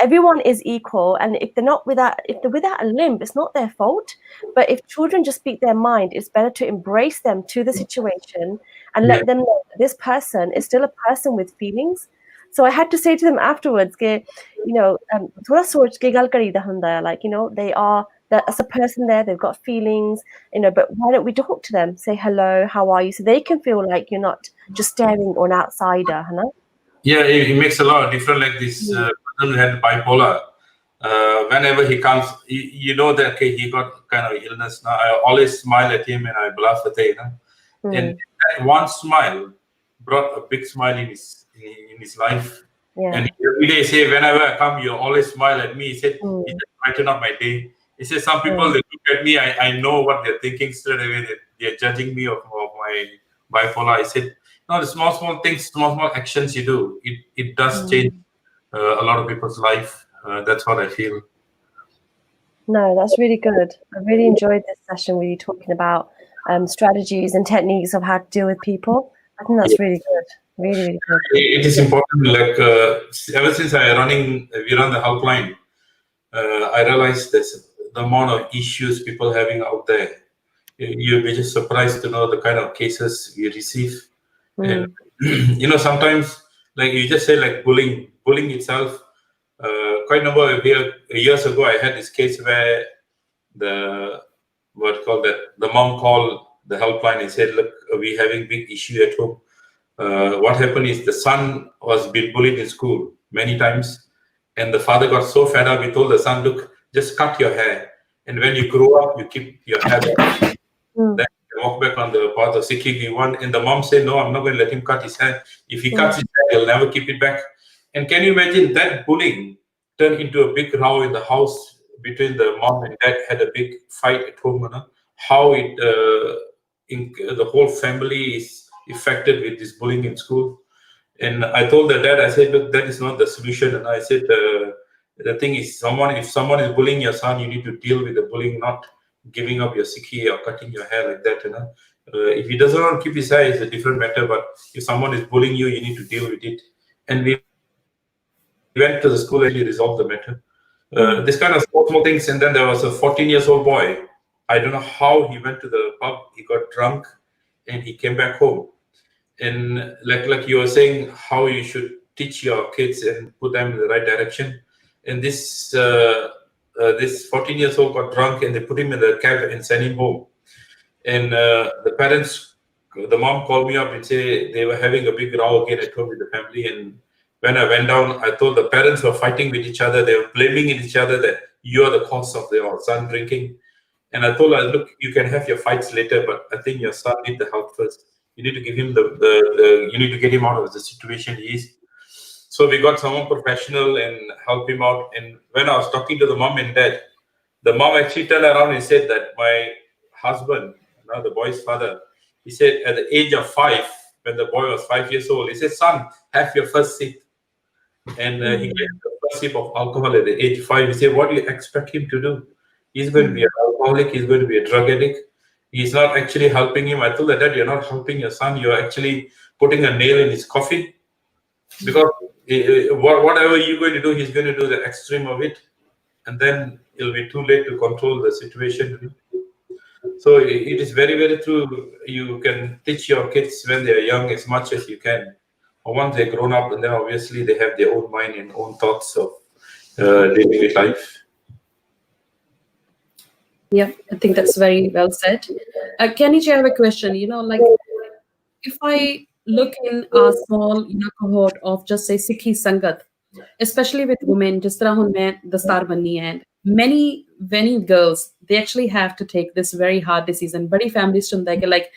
everyone is equal, and if they're without a limb, it's not their fault. But if children just speak their mind, it's better to embrace them to the situation and let them know that this person is still a person with feelings. So I had to say to them afterwards, thoda soch ke gal karida hunda hai, like, they are, as a person there, they've got feelings, but why don't we talk to them, say hello, how are you, so they can feel like you're not just staring on an outsider, Yeah, it makes a lot of difference. Like this person who had bipolar, whenever he comes, you know that, okay, he got kind of illness now. I always smile at him and I bluff at him. And that one smile brought a big smile in his life. Yeah. And every day he say, whenever I come, you always smile at me. He said, it just brighten up my day. He said, some people, they look at me, I know what they're thinking straight away. They're judging me of my bipolar. He said, no, the small things, small actions you do, it does change a lot of people's life. That's what I feel. No, that's really good. I really enjoyed this session with you talking about strategies and techniques of how to deal with people. I think that's really good. Really, really good. It is important. Like ever since we run the helpline, I realized the amount of issues people having out there. You'll be just surprised to know the kind of cases we receive. And sometimes, like you just say, like bullying itself. Quite a number of years ago, I had this case where the mom called the helpline and said, "Look, we're having big issue at home." What happened is the son was being bullied in school many times, and the father got so fed up. He told the son, "Look, just cut your hair and when you grow up, you keep your hair back. Then you walk back on the path of Sikhi one, and the mom said, "No, I'm not going to let him cut his hair. If he cuts his hair, he'll never keep it back." And can you imagine that bullying turned into a big row in the house between the mom and dad? Had a big fight at home. You know? How it the whole family is affected with this bullying in school. And I told the dad, I said, "Look, that is not the solution." And I said, the thing is, if someone is bullying your son, you need to deal with the bullying, not giving up your Sikhi or cutting your hair like that. You know, if he doesn't want to keep his hair, it's a different matter. But if someone is bullying you, you need to deal with it. And we went to the school and we resolved the matter. This kind of small things. And then there was a 14-year-old boy. I don't know how he went to the pub. He got drunk, and he came back home. And like you were saying, how you should teach your kids and put them in the right direction. And this 14-year-old got drunk, and they put him in the cab and sent him home. And the parents, the mom called me up and said they were having a big row again at home with the family. And when I went down, I told the parents were fighting with each other. They were blaming each other that you are the cause of their son drinking. And I told her, "Look, you can have your fights later, but I think your son needs the help first. You need to give him you need to get him out of the situation he is." So we got someone professional and help him out. And when I was talking to the mom and dad, the mom actually turned around and said that my husband, the boy's father, he said at the age of 5, when the boy was 5 years old, he said, "Son, have your first sip." And he gave the first sip of alcohol at the age of 5. He said, "What do you expect him to do? He's going to be an alcoholic. He's going to be a drug addict. He's not actually helping him." I told the dad, "You're not helping your son. You're actually putting a nail in his coffin. Because whatever you're going to do, he's going to do the extreme of it. And then it'll be too late to control the situation." So it is very, very true. You can teach your kids when they're young as much as you can. Or once they're grown up, and then obviously they have their own mind and own thoughts of living with life. Yeah, I think that's very well said. Kenny, I have a question. If I look in a small cohort of just say Sikhi Sangat, especially with women, just dastar banni, and many girls, they actually have to take this very hard decision. Badi families like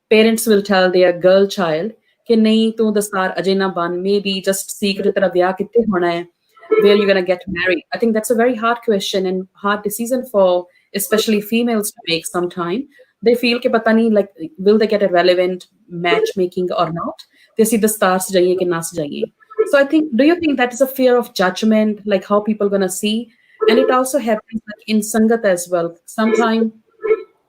parents will tell their girl child कि नहीं तू दस्तार अजे ना बन, maybe just seek तेरा ब्याह कित्थे होना है, where you're gonna get married. I think that's a very hard question and hard decision for especially females to make sometime. They feel कि पता नहीं, like, will they get a relevant matchmaking or not? They see the stars जाइए कि ना जाइए. So I think, do you think that is a fear of judgment, like how people gonna see? And it also happens like in Sangat as well. Sometimes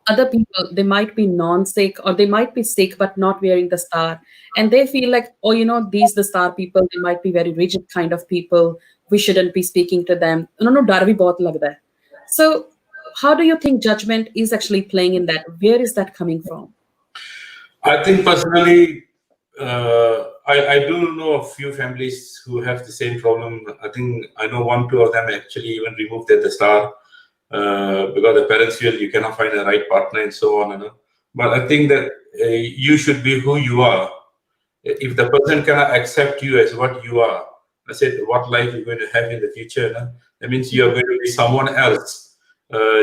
other people, they might be non-Sikh or they might be Sikh but not wearing the star, and they feel like, oh, these the star people, they might be very rigid kind of people, we shouldn't be speaking to them. No, dar bhi bahut lagda hai. So how do you think judgment is actually playing in that? Where is that coming from? I think personally, I do know a few families who have the same problem. I think I know 1-2 of them actually even removed the star because the parents feel you cannot find the right partner and so on. But I think that you should be who you are. If the person cannot accept you as what you are, I said, what life you're going to have in the future? That means you're going to be someone else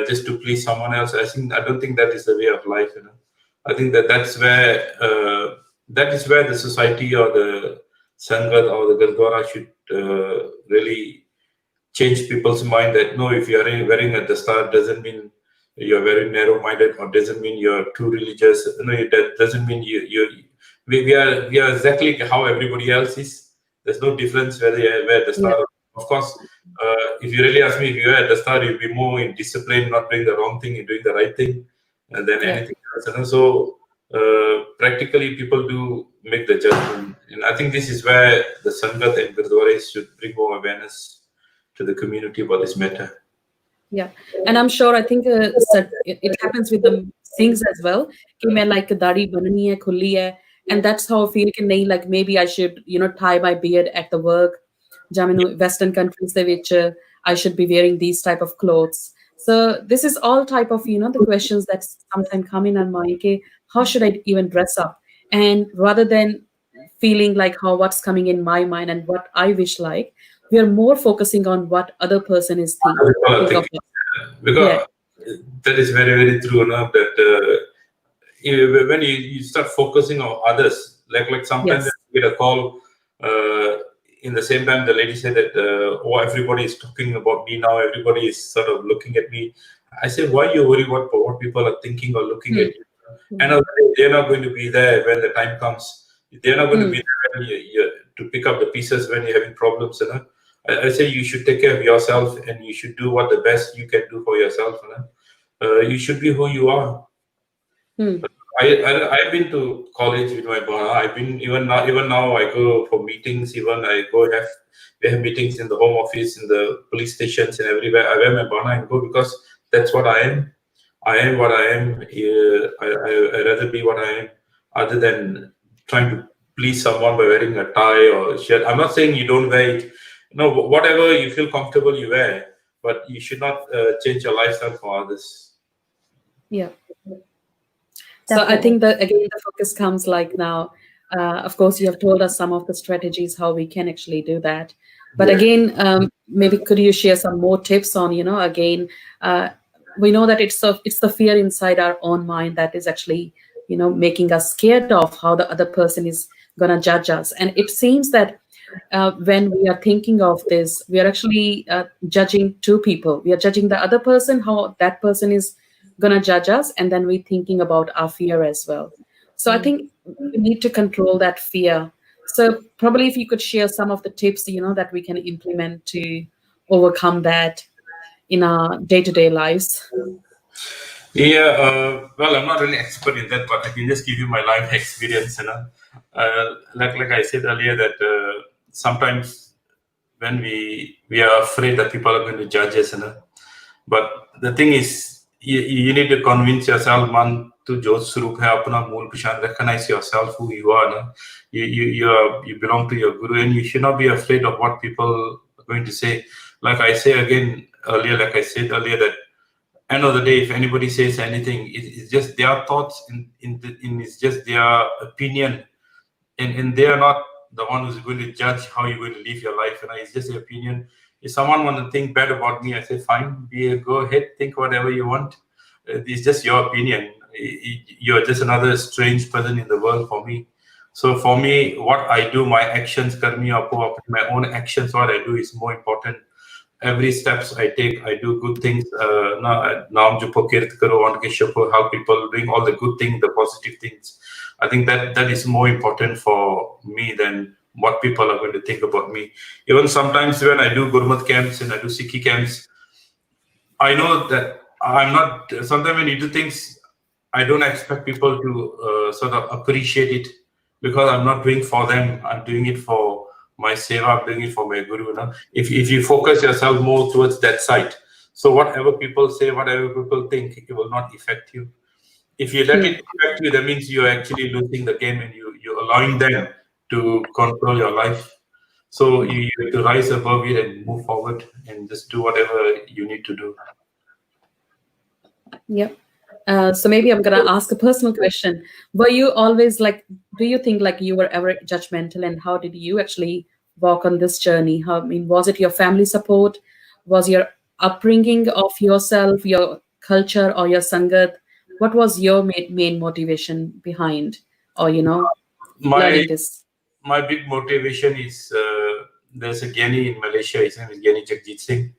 just to please someone else. I don't think that is the way of life. I think that's where that is where the society or the Sangat or the Gurdwara should really change people's mind that no, if you're wearing a dastar doesn't mean you're very narrow-minded or doesn't mean you're too religious. No, that doesn't mean we are exactly how everybody else is. There's no difference whether you wear dastar. Yeah. Of course, if you really ask me, if you wear dastar, you'll be more in discipline, not doing the wrong thing and doing the right thing than anything else. So practically people do make the judgment, and I think this is where the Sangat and Gurdwaras should bring more awareness to the community about this matter. Yeah, and I'm sure, I think it happens with the Singhs as well. Ki main like daadi banni hai, khulli hai, and that's how I feel. Ki nahi, like maybe I should tie my beard at the work. Western countries which I should be wearing these type of clothes. So this is all type of the questions that sometimes come in our mind. Okay, how should I even dress up? And rather than feeling like what's coming in my mind and what I wish like, we are more focusing on what other person is thinking. Because that is very, very true. No? That when you start focusing on others, like sometimes Yes. you get a call. In the same time, the lady said that, oh, everybody is talking about me now. Everybody is sort of looking at me. I said, why you worry about what people are thinking or looking at you? And they're not going to be there when the time comes. They're not going to be there when to pick up the pieces when you're having problems. You know? I say you should take care of yourself and you should do what the best you can do for yourself. You know? You should be who you are. I've been to college with my brother. I've been even now I go for meetings. Even we have meetings in the home office, in the police stations, and everywhere. I wear my brother and go because that's what I am. I am what I am. I rather be what I am, other than trying to please someone by wearing a tie or a shirt. I'm not saying you don't wear it. No, whatever you feel comfortable, you wear. But you should not change your lifestyle for others. Yeah. So I think that again the focus comes like now. Of course, you have told us some of the strategies how we can actually do that. But again, maybe could you share some more tips on, again, we know that it's the fear inside our own mind that is actually, making us scared of how the other person is going to judge us. And it seems that when we are thinking of this, we are actually judging two people. We are judging the other person, how that person is going to judge us, and then we're thinking about our fear as well. So I think we need to control that fear. So probably if you could share some of the tips, that we can implement to overcome that in our day-to-day lives. Yeah, well, I'm not really expert in that, but I can just give you my life experience. Like I said earlier, that sometimes when we are afraid that people are going to judge us, but the thing is, you need to convince yourself, man, to jot swarup hai apna mool pashan, recognize yourself who you are. Na? You belong to your guru, and you should not be afraid of what people are going to say. Like I said earlier, that end of the day, if anybody says anything, it's just their thoughts, it's just their opinion, and they are not the one who's going to judge how you're going to live your life. It's just their opinion. If someone wants to think bad about me, I say, fine, go ahead, think whatever you want. It's just your opinion. You're just another strange person in the world for me. So for me, what I do, my actions, karmi apo, my own actions, what I do is more important. Every steps I take, I do good things. Naam jupo kirt karo, on ke shupo, how people doing all the good things, the positive things. I think that is more important for me than what people are going to think about me. Even sometimes when I do Gurmat camps and I do Sikhi camps, I know that I'm not. Sometimes when you do things, I don't expect people to sort of appreciate it because I'm not doing for them. I'm doing it for my seva. I'm doing it for my guru. If you focus yourself more towards that side, so whatever people say, whatever people think, it will not affect you. If you let it affect you, that means you're actually losing the game and you're allowing them to control your life. So you have to rise above it and move forward and just do whatever you need to do. Yep. So maybe I'm going to ask a personal question. Were you always do you think you were ever judgmental, and how did you actually walk on this journey? Was it your family support? Was your upbringing of yourself, your culture, or your sangat? What was your main motivation behind, or learning this? My big motivation is there's a Giani in Malaysia. His name is Giani Jagjit Singh.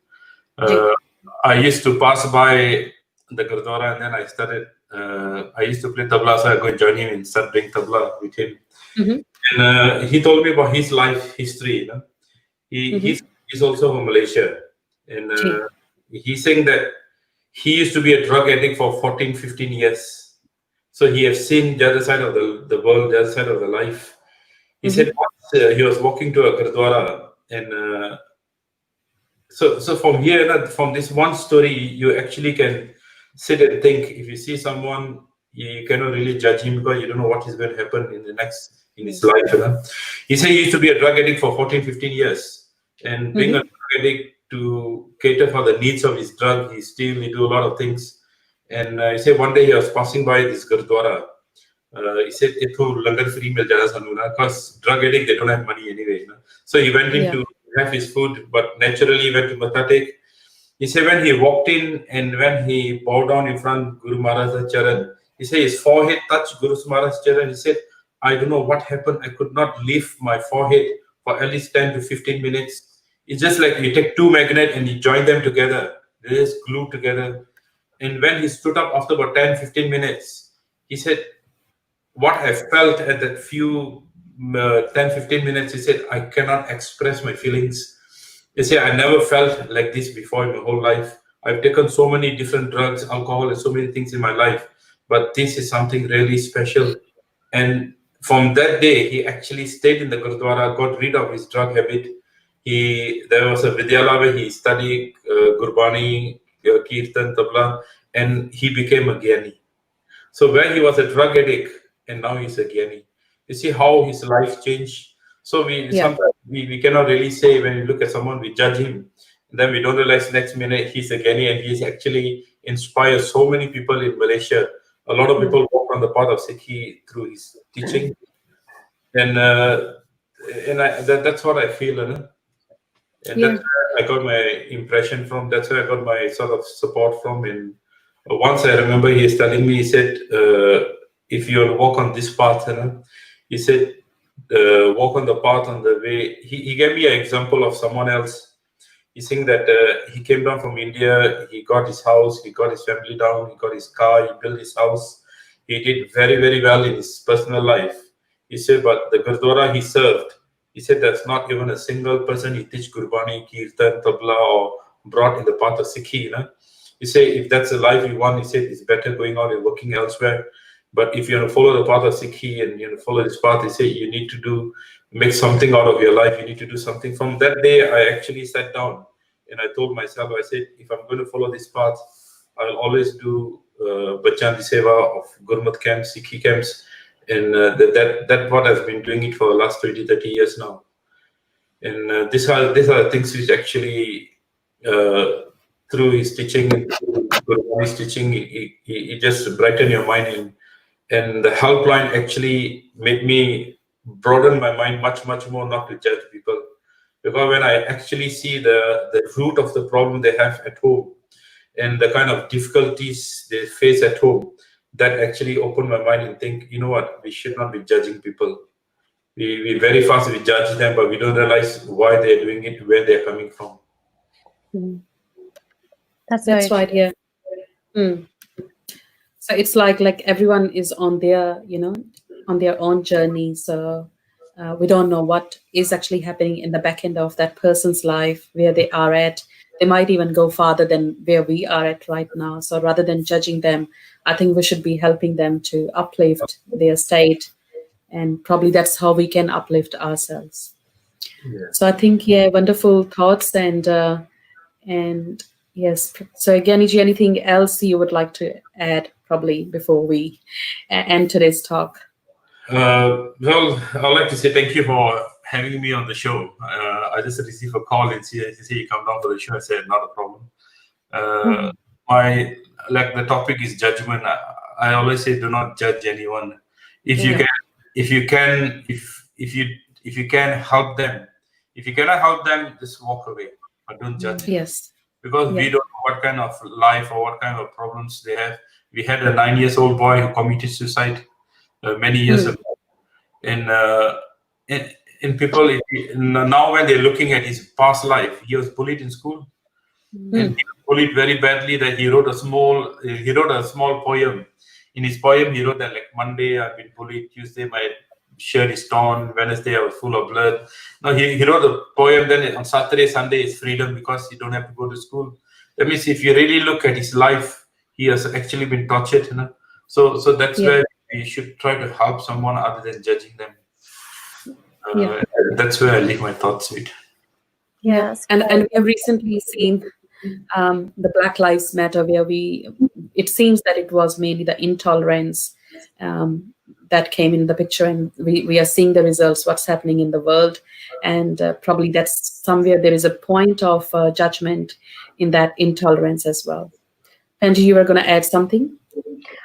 I used to pass by the Gurdwara, and then I started. I used to play tabla, so I go join him and start playing tabla with him. And he told me about his life history. He's also from Malaysia, and he's saying that he used to be a drug addict for 14, 15 years. So he has seen the other side of the world, the other side of the life. He said once he was walking to a Gurdwara, and so from here, from this one story, you actually can sit and think. If you see someone, you cannot really judge him because you don't know what is going to happen in his life. He said he used to be a drug addict for 14, 15 years. And being a drug addict, to cater for the needs of his drug, he do a lot of things. And he said one day he was passing by this Gurdwara. He said, langar free mil jada sanu na, because drug addict, they don't have money anyway. So he went in to have his food, but naturally he went to Matha Tek. He said when he walked in and when he bowed down in front of Guru Maharaj's charan, he said his forehead touched Guru Maharaj's charan. He said, I don't know what happened. I could not lift my forehead for at least 10 to 15 minutes. It's just like you take two magnets and you join them together. They just glued together. And when he stood up after about 10, 15 minutes, he said, what I felt at that few 10, 15 minutes, he said, I cannot express my feelings. He said, I never felt like this before in my whole life. I've taken so many different drugs, alcohol, and so many things in my life, but this is something really special. And from that day, he actually stayed in the Gurdwara, got rid of his drug habit. There was a Vidyalaya where he studied Gurbani, Kirtan, Tabla, and he became a Giani. So where he was a drug addict, and now he's a Giani. You see how his life changed. So sometimes we cannot really say when we look at someone, we judge him. And then we don't realize next minute he's a Giani, and he's actually inspired so many people in Malaysia. A lot of people walk on the path of Sikhi through his teaching. And that's what I feel. And that's where I got my impression from. That's where I got my sort of support from. And once I remember he is telling me, he said, if you walk on this path, he said, walk on the path on the way. He gave me an example of someone else. He's saying that he came down from India, he got his house, he got his family down, he got his car, he built his house. He did very, very well in his personal life. He said, but the Gurdwara he served, he said there's not even a single person he teach Gurbani, Kirtan, Tabla, or brought in the path of Sikhi. He said, if that's the life you want, he said, it's better going out and working elsewhere. But if you want to follow the path of Sikhi and you know, follow this path, he said, you need to make something out of your life. You need to do something. From that day, I actually sat down and I told myself, I said, if I'm going to follow this path, I'll always do Bachandi Seva of Gurmat camps, Sikhi camps. And that's what I've been doing it for the last 20, 30 years now. And these are the things which actually, through his teaching, his teaching, he just brightened your mind. And the helpline actually made me broaden my mind much, much more not to judge people. Because when I actually see the root of the problem they have at home and the kind of difficulties they face at home, that actually opened my mind and think, you know what, we should not be judging people. We very fast, we judge them, but we don't realize why they're doing it, where they're coming from. That's right, yeah. So it's like everyone is on their, on their own journey. So we don't know what is actually happening in the back end of that person's life, where they are at. They might even go farther than where we are at right now. So rather than judging them, I think we should be helping them to uplift their state. And probably that's how we can uplift ourselves. Yeah. So I think, wonderful thoughts. And yes. So again, is there anything else you would like to add probably before we end today's talk? Well, I'd like to say thank you for having me on the show. I just received a call and say you come down for the show. I said, not a problem. The topic is judgment. I always say, do not judge anyone. If you can help them, if you cannot help them, just walk away. But don't judge them. Yes. Because we don't know what kind of life or what kind of problems they have. We had a 9-year-old boy who committed suicide many years ago. And people, now when they're looking at his past life, he was bullied in school. And he was bullied very badly that he wrote a small poem. In his poem, he wrote that like Monday I've been bullied, Tuesday my shirt is torn, Wednesday I was full of blood. Now he wrote a poem, then on Saturday, Sunday is freedom because he don't have to go to school. That means if you really look at his life, he has actually been tortured. So that's where we should try to help someone other than judging them. That's where I leave my thoughts with. Yes, and we have recently seen the Black Lives Matter, where it seems that it was mainly the intolerance that came in the picture, and we are seeing the results, what's happening in the world, and probably that's somewhere there is a point of judgment in that intolerance as well. Angie, you were going to add something?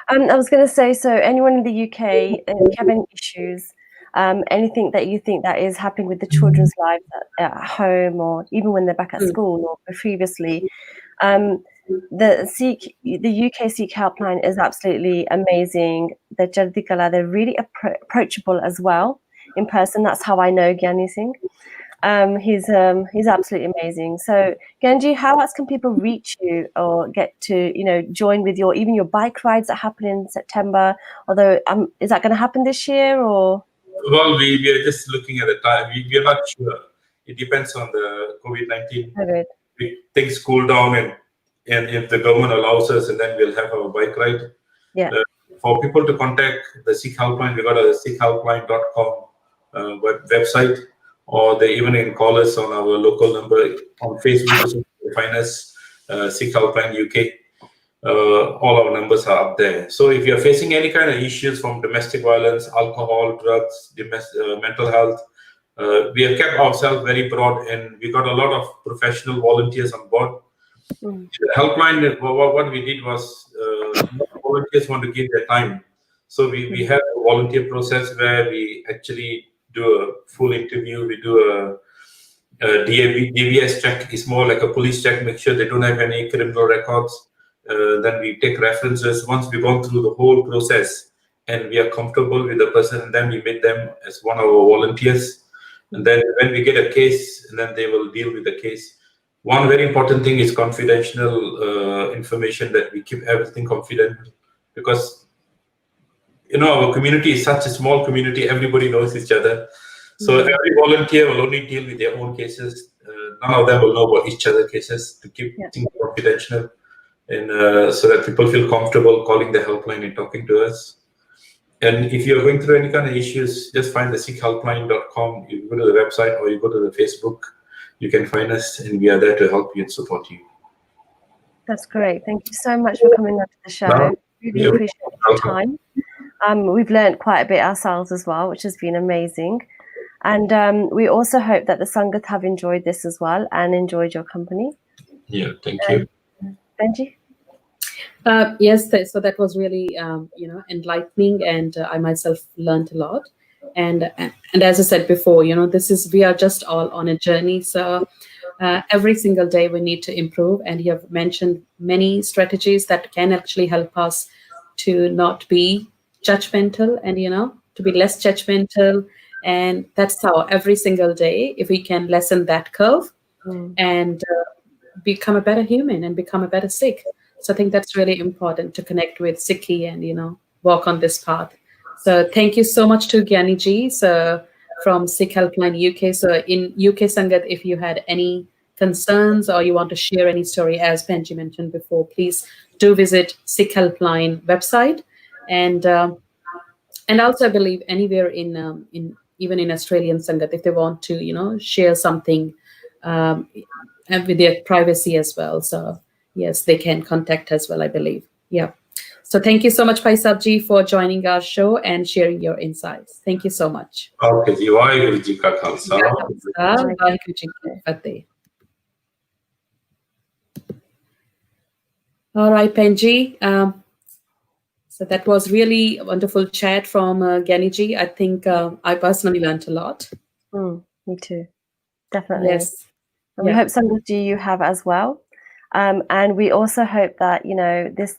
I was going to say, so anyone in the UK, if you have any issues, anything that you think that is happening with the children's lives at home, or even when they're back at school or previously, The UK Seek Helpline is absolutely amazing. The Jardi Kala, they're really approachable as well in person. That's how I know Giani Singh. He's absolutely amazing. So Genji, how else can people reach you or get to join with even your bike rides that happen in September? Although is that going to happen this year or? Well, we are just looking at the time. We are not sure. It depends on the COVID-19. Things cool down and if the government allows us, and then we'll have our bike ride. Yeah. For people to contact the Seek Helpline, we got a SeekHelpline.com website, or they even can call us on our local number on Facebook. So find us Seek Helpline UK. All our numbers are up there. So if you're facing any kind of issues from domestic violence, alcohol, drugs, mental health, we have kept ourselves very broad, and we got a lot of professional volunteers on board. The helpline, what we did was volunteers want to give their time. So we have a volunteer process where we actually do a full interview. We do a DVS check. It's more like a police check, make sure they don't have any criminal records. Then we take references. Once we've gone through the whole process and we are comfortable with the person, and then we make them as one of our volunteers. And then when we get a case, and then they will deal with the case. One very important thing is confidential information, that we keep everything confidential, because our community is such a small community. Everybody knows each other. So every volunteer will only deal with their own cases. None of them will know about each other cases, to keep things confidential. And so that people feel comfortable calling the helpline and talking to us. And if you're going through any kind of issues, just find the SeekHelpline.com. You go to the website or you go to the Facebook. You can find us, and we are there to help you and support you. That's great. Thank you so much for coming on to the show. Really appreciate your time. We've learned quite a bit ourselves as well, which has been amazing. And we also hope that the Sangat have enjoyed this as well and enjoyed your company. Yeah, thank you. Benji? Yes, so that was really, enlightening, and I myself learned a lot. And as I said before, we are just all on a journey. So every single day we need to improve. And you have mentioned many strategies that can actually help us to not be judgmental and, to be less judgmental. And that's how every single day, if we can lessen that curve and become a better human and become a better Sikh. So I think that's really important, to connect with Sikhi and, walk on this path. So thank you so much to Giani ji, from Seek Helpline UK. So in UK Sangat, if you had any concerns or you want to share any story, as Benji mentioned before, please do visit Seek Helpline website. And also I believe anywhere in even in Australian Sangat, if they want to, share something and with their privacy as well. So yes, they can contact as well, I believe. Yeah. So thank you so much, Bhai Sahib ji, for joining our show and sharing your insights. Thank you so much. Okay, ji. Waheguru ji ka khalsa. Waheguru ji ki fateh. All right, Benji. So that was really a wonderful chat from Giani ji. I think I personally learned a lot. Me too. Definitely. Yes. And we hope some of you have as well. And we also hope that,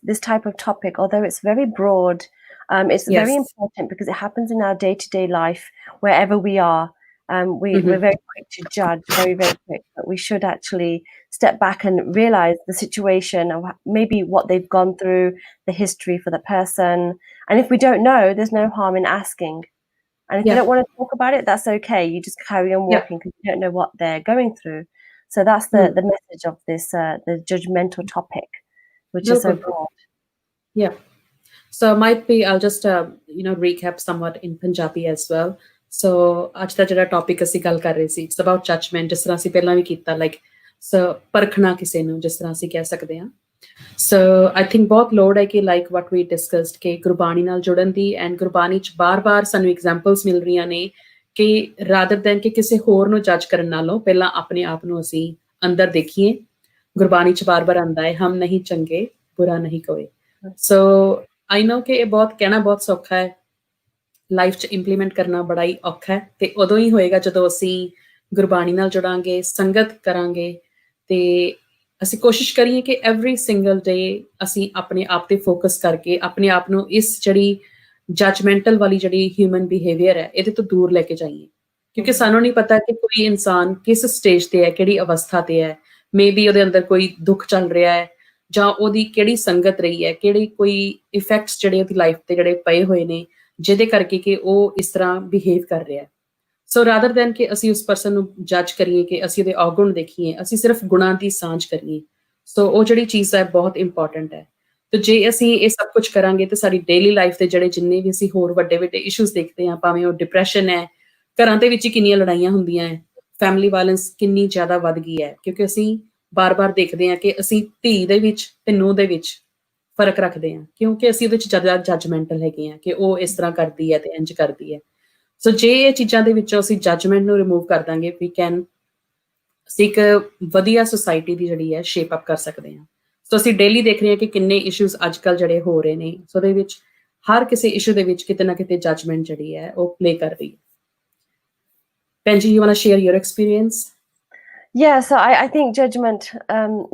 this type of topic, although it's very broad, it's very important because it happens in our day-to-day life, wherever we are. We're very quick to judge, very, very quick, but we should actually step back and realize the situation, or maybe what they've gone through, the history for the person. And if we don't know, there's no harm in asking. And if you don't want to talk about it, that's okay. You just carry on walking because you don't know what they're going through. So that's the message of this, the judgmental topic, which is so broad. Yeah. So might be, I'll just, recap somewhat in Punjabi as well. So ਅੱਜ ਦਾ ਜਿਹੜਾ topic ਅਸੀਂ ਗੱਲ ਕਰ ਰਹੇ ਸੀ, it's about judgment, ਜਿਸ ਤਰ੍ਹਾਂ ਅਸੀਂ ਪਹਿਲਾਂ ਵੀ ਕੀਤਾ, like, so ਪਰਖਣਾ ਕਿਸੇ ਨੂੰ, ਜਿਸ ਤਰ੍ਹਾਂ ਅਸੀਂ ਕਹਿ ਸਕਦੇ ਹਾਂ. So I think ਬਹੁਤ ਲੋੜ ਹੈ ਕਿ like what we discussed, ਕਿ ਗੁਰਬਾਣੀ ਨਾਲ ਜੁੜਨ ਦੀ, and ਗੁਰਬਾਣੀ 'ਚ ਬਾਰ-ਬਾਰ ਸਾਨੂੰ examples ਮਿਲ ਰਹੀਆਂ ਨੇ ਕਿ rather than ਕਿ ਕਿਸੇ ਹੋਰ ਨੂੰ ਜੱਜ ਕਰਨ ਨਾਲੋਂ ਪਹਿਲਾਂ ਆਪਣੇ ਆਪ ਨੂੰ ਅਸੀਂ ਅੰਦਰ ਦੇਖੀਏ. ਗੁਰਬਾਣੀ 'ਚ ਬਾਰ-ਬਾਰ ਆਉਂਦਾ ਹੈ, ਹਮ ਨਹੀਂ ਚੰਗੇ, ਬੁਰਾ ਨਹੀਂ ਕੋਈ. So I know ਕਿ ਇਹ ਬਹੁਤ ਕਹਿਣਾ ਬਹੁਤ ਸੌਖਾ ਹੈ, ਲਾਈਫ 'ਚ ਇੰਪਲੀਮੈਂਟ ਕਰਨਾ ਬੜਾ ਹੀ ਔਖਾ ਹੈ, ਤੇ ਉਦੋਂ ਹੀ ਹੋਏਗਾ ਜਦੋਂ ਅਸੀਂ ਗੁਰਬਾਣੀ ਨਾਲ ਜੁੜਾਂਗੇ, ਸੰਗਤ ਕਰਾਂਗੇ, ਤੇ ਅਸੀਂ ਕੋਸ਼ਿਸ਼ ਕਰੀਏ ਕਿ ਐਵਰੀ ਸਿੰਗਲ ਡੇ ਅਸੀਂ ਆਪਣੇ ਆਪ ਤੇ ਫੋਕਸ ਕਰਕੇ ਆਪਣੇ ਆਪ ਨੂੰ ਇਸ ਜਿਹੜੀ ਜਜਮੈਂਟਲ ਵਾਲੀ ਜਿਹੜੀ ਹਿਊਮਨ ਬਿਹੇਵੀਅਰ ਹੈ ਇਹਦੇ ਤੋਂ ਦੂਰ ਲੈ ਕੇ ਜਾਈਏ, ਕਿਉਂਕਿ ਸਾਨੂੰ ਨਹੀਂ ਪਤਾ ਕਿ ਕੋਈ ਇਨਸਾਨ ਕਿਸ ਸਟੇਜ ਤੇ ਹੈ, ਕਿਹੜੀ ਅਵਸਥਾ ਤੇ ਹੈ, ਮੇਬੀ ਉਹਦੇ ਅੰਦਰ ਕੋਈ ਦੁੱਖ ਚੱਲ ਰਿਹਾ ਹੈ ਜਾਂ ਉਹਦੀ ਕਿਹੜੀ ਸੰਗਤ ਰਹੀ ਹੈ, ਕਿਹੜੀ ਕੋਈ ਇਫੈਕਟਸ ਜਿਹੜੇ ਉਹਦੀ ਲਾਈਫ ਤੇ ਜਿਹੜੇ ਪਏ ਹੋਏ ਨੇ ਜਿਹਦੇ ਕਰਕੇ ਕਿ ਉਹ ਇਸ ਤਰ੍ਹਾਂ ਬਿਹੇਵ ਕਰ ਰਿਹਾ ਹੈ। ਸੋ ਰਾਦਰ ਦੈਨ ਕਿ ਅਸੀਂ ਉਸ ਪਰਸਨ ਨੂੰ ਜੱਜ ਕਰੀਏ ਕਿ ਅਸੀਂ ਉਹਦੇ ਔਗੁਣ ਦੇਖੀਏ, ਅਸੀਂ ਸਿਰਫ ਗੁਣਾਂ ਦੀ ਸਾਂਝ ਕਰੀਏ। ਸੋ ਉਹ ਜਿਹੜੀ ਚੀਜ਼ ਹੈ ਬਹੁਤ ਇੰਪੋਰਟੈਂਟ ਹੈ। ਤੇ ਜੇ ਅਸੀਂ ਇਹ ਸਭ ਕੁਝ ਕਰਾਂਗੇ ਤੇ ਸਾਡੀ ਡੇਲੀ ਲਾਈਫ ਦੇ ਜਿਹੜੇ ਜਿੰਨੇ ਵੀ ਅਸੀਂ ਹੋਰ ਵੱਡੇ ਵੱਡੇ ਇਸ਼ੂਜ਼ ਦੇਖਦੇ ਹਾਂ, ਭਾਵੇਂ ਉਹ ਡਿਪਰੈਸ਼ਨ ਹੈ, ਘਰਾਂ ਦੇ ਵਿੱਚ ਹੀ ਕਿੰਨੀਆਂ ਲੜਾਈਆਂ ਹੁੰਦੀਆਂ ਹੈ, ਫੈਮਿਲੀ ਵਾਇਲੈਂਸ ਕਿੰਨੀ ਜ਼ਿਆਦਾ ਵੱਧ ਗਈ ਹੈ, ਕਿਉਂਕਿ ਅਸੀਂ ਬਾਰ-ਬਾਰ ਦੇਖਦੇ ਹਾਂ ਕਿ ਅਸੀਂ ਧੀ ਦੇ ਵਿੱਚ ਤੇ ਨੂੰਹ ਦੇ ਵਿੱਚ ਫਰਕ ਰੱਖਦੇ ਹਾਂ, ਕਿਉਂਕਿ ਅਸੀਂ ਉਹਦੇ 'ਚ ਜ਼ਿਆਦਾ ਜੱਜਮੈਂਟਲ ਹੈਗੇ ਹਾਂ ਕਿ ਉਹ ਇਸ ਤਰ੍ਹਾਂ ਕਰਦੀ ਹੈ ਤੇ ਇੰਝ ਕਰਦੀ ਹੈ। ਸੋ ਜੇ ਇਹ ਚੀਜ਼ਾਂ ਦੇ ਵਿੱਚੋਂ ਅਸੀਂ ਜੱਜਮੈਂਟ ਨੂੰ ਰਿਮੂਵ ਕਰ ਦਾਂਗੇ, ਵੀ ਕੈਨ ਅਸੀਂ ਇੱਕ ਵਧੀਆ ਸੁਸਾਇਟੀ ਦੀ ਜਿਹੜੀ ਹੈ ਸ਼ੇਪ ਅਪ ਕਰ ਸਕਦੇ ਹਾਂ। ਸੋ ਅਸੀਂ ਡੇਲੀ ਦੇਖ ਰਹੇ ਹਾਂ ਕਿ ਕਿੰਨੇ ਇਸ਼ੂਜ਼ ਅੱਜ ਕੱਲ੍ਹ ਜਿਹੜੇ ਹੋ ਰਹੇ ਨੇ, ਸੋ ਉਹਦੇ ਵਿੱਚ ਹਰ ਕਿਸੇ ਇਸ਼ੂ ਦੇ ਵਿੱਚ ਕਿਤੇ ਨਾ ਕਿਤੇ ਜੱਜਮੈਂਟ ਜਿਹੜੀ ਹੈ ਉਹ ਪਲੇ ਕਰ ਰਹੀ ਹੈ। Benji, you want to share your experience? Yeah, so I think judgment,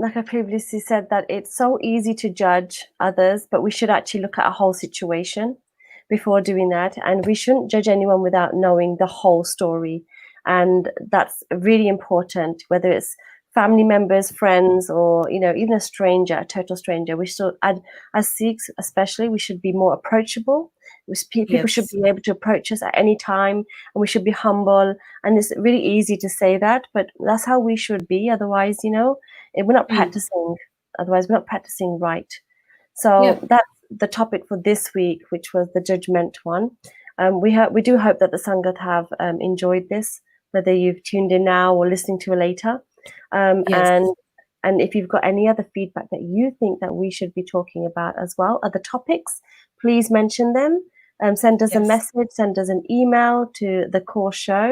like I previously said, that it's so easy to judge others, but we should actually look at a whole situation before doing that. And we shouldn't judge anyone without knowing the whole story. And that's really important, whether it's family members, friends, or, you know, even a stranger, a total stranger. We still, as Sikhs especially, we should be more approachable. People should be able to approach us at any time, and we should be humble. And it's really easy to say that, but that's how we should be. Otherwise, you know, we're not practicing. Otherwise, we're not practicing right. So that's the topic for this week, which was the judgment one. We do hope that the Sangat have enjoyed this, whether you've tuned in now or listening to it later. And if you've got any other feedback that you think that we should be talking about as well, other topics, please mention them. Send us a message, send us an email to the Kaur Show.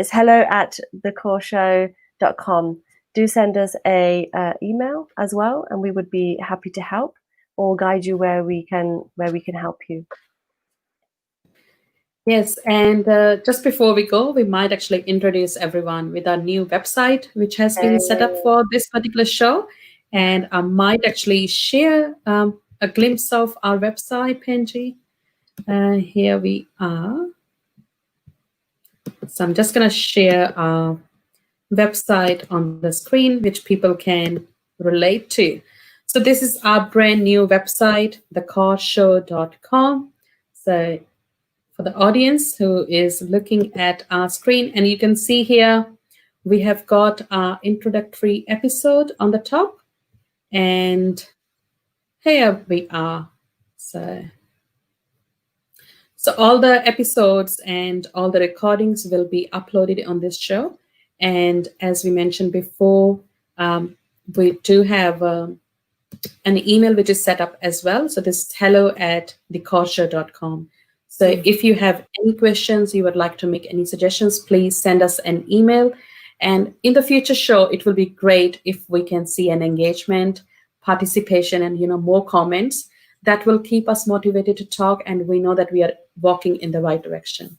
It's hello@thekaurshow.com. Do send us a email as well, and we would be happy to help or guide you where we can help you. Yes, and just before we go, we might actually introduce everyone with our new website, which has been set up for this particular show. And I might actually share a glimpse of our website, Penji. Here we are. So I'm just going to share our website on the screen, which people can relate to. So this is our brand new website, thekaurshow.com. So for the audience who is looking at our screen, and you can see here, we have got our introductory episode on the top, and here we are. So all the episodes and all the recordings will be uploaded on this show. And as we mentioned before, we do have an email which is set up as well. So this is hello@thekaurshow.com. So if you have any questions, you would like to make any suggestions, please send us an email. And in the future show, it will be great if we can see an engagement, participation, and, you know, more comments. That will keep us motivated to talk, and we know that we are walking in the right direction.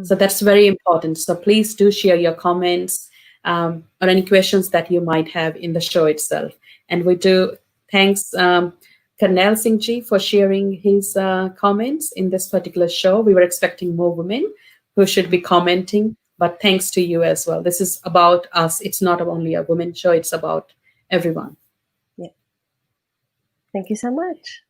So that's very important. So please do share your comments or any questions that you might have in the show itself. And we do thanks Karnal Singh Ji for sharing his comments in this particular show. We were expecting more women who should be commenting, but thanks to you as well. This is about us. It's not only a women show, it's about everyone. Yeah. Thank you so much.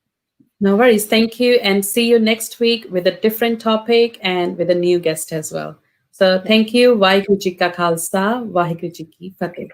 No worries. Thank you. And see you next week with a different topic and with a new guest as well. So thank you. Vaheguru Ji Ka Khalsa, Vaheguru Ji Ki Fateh.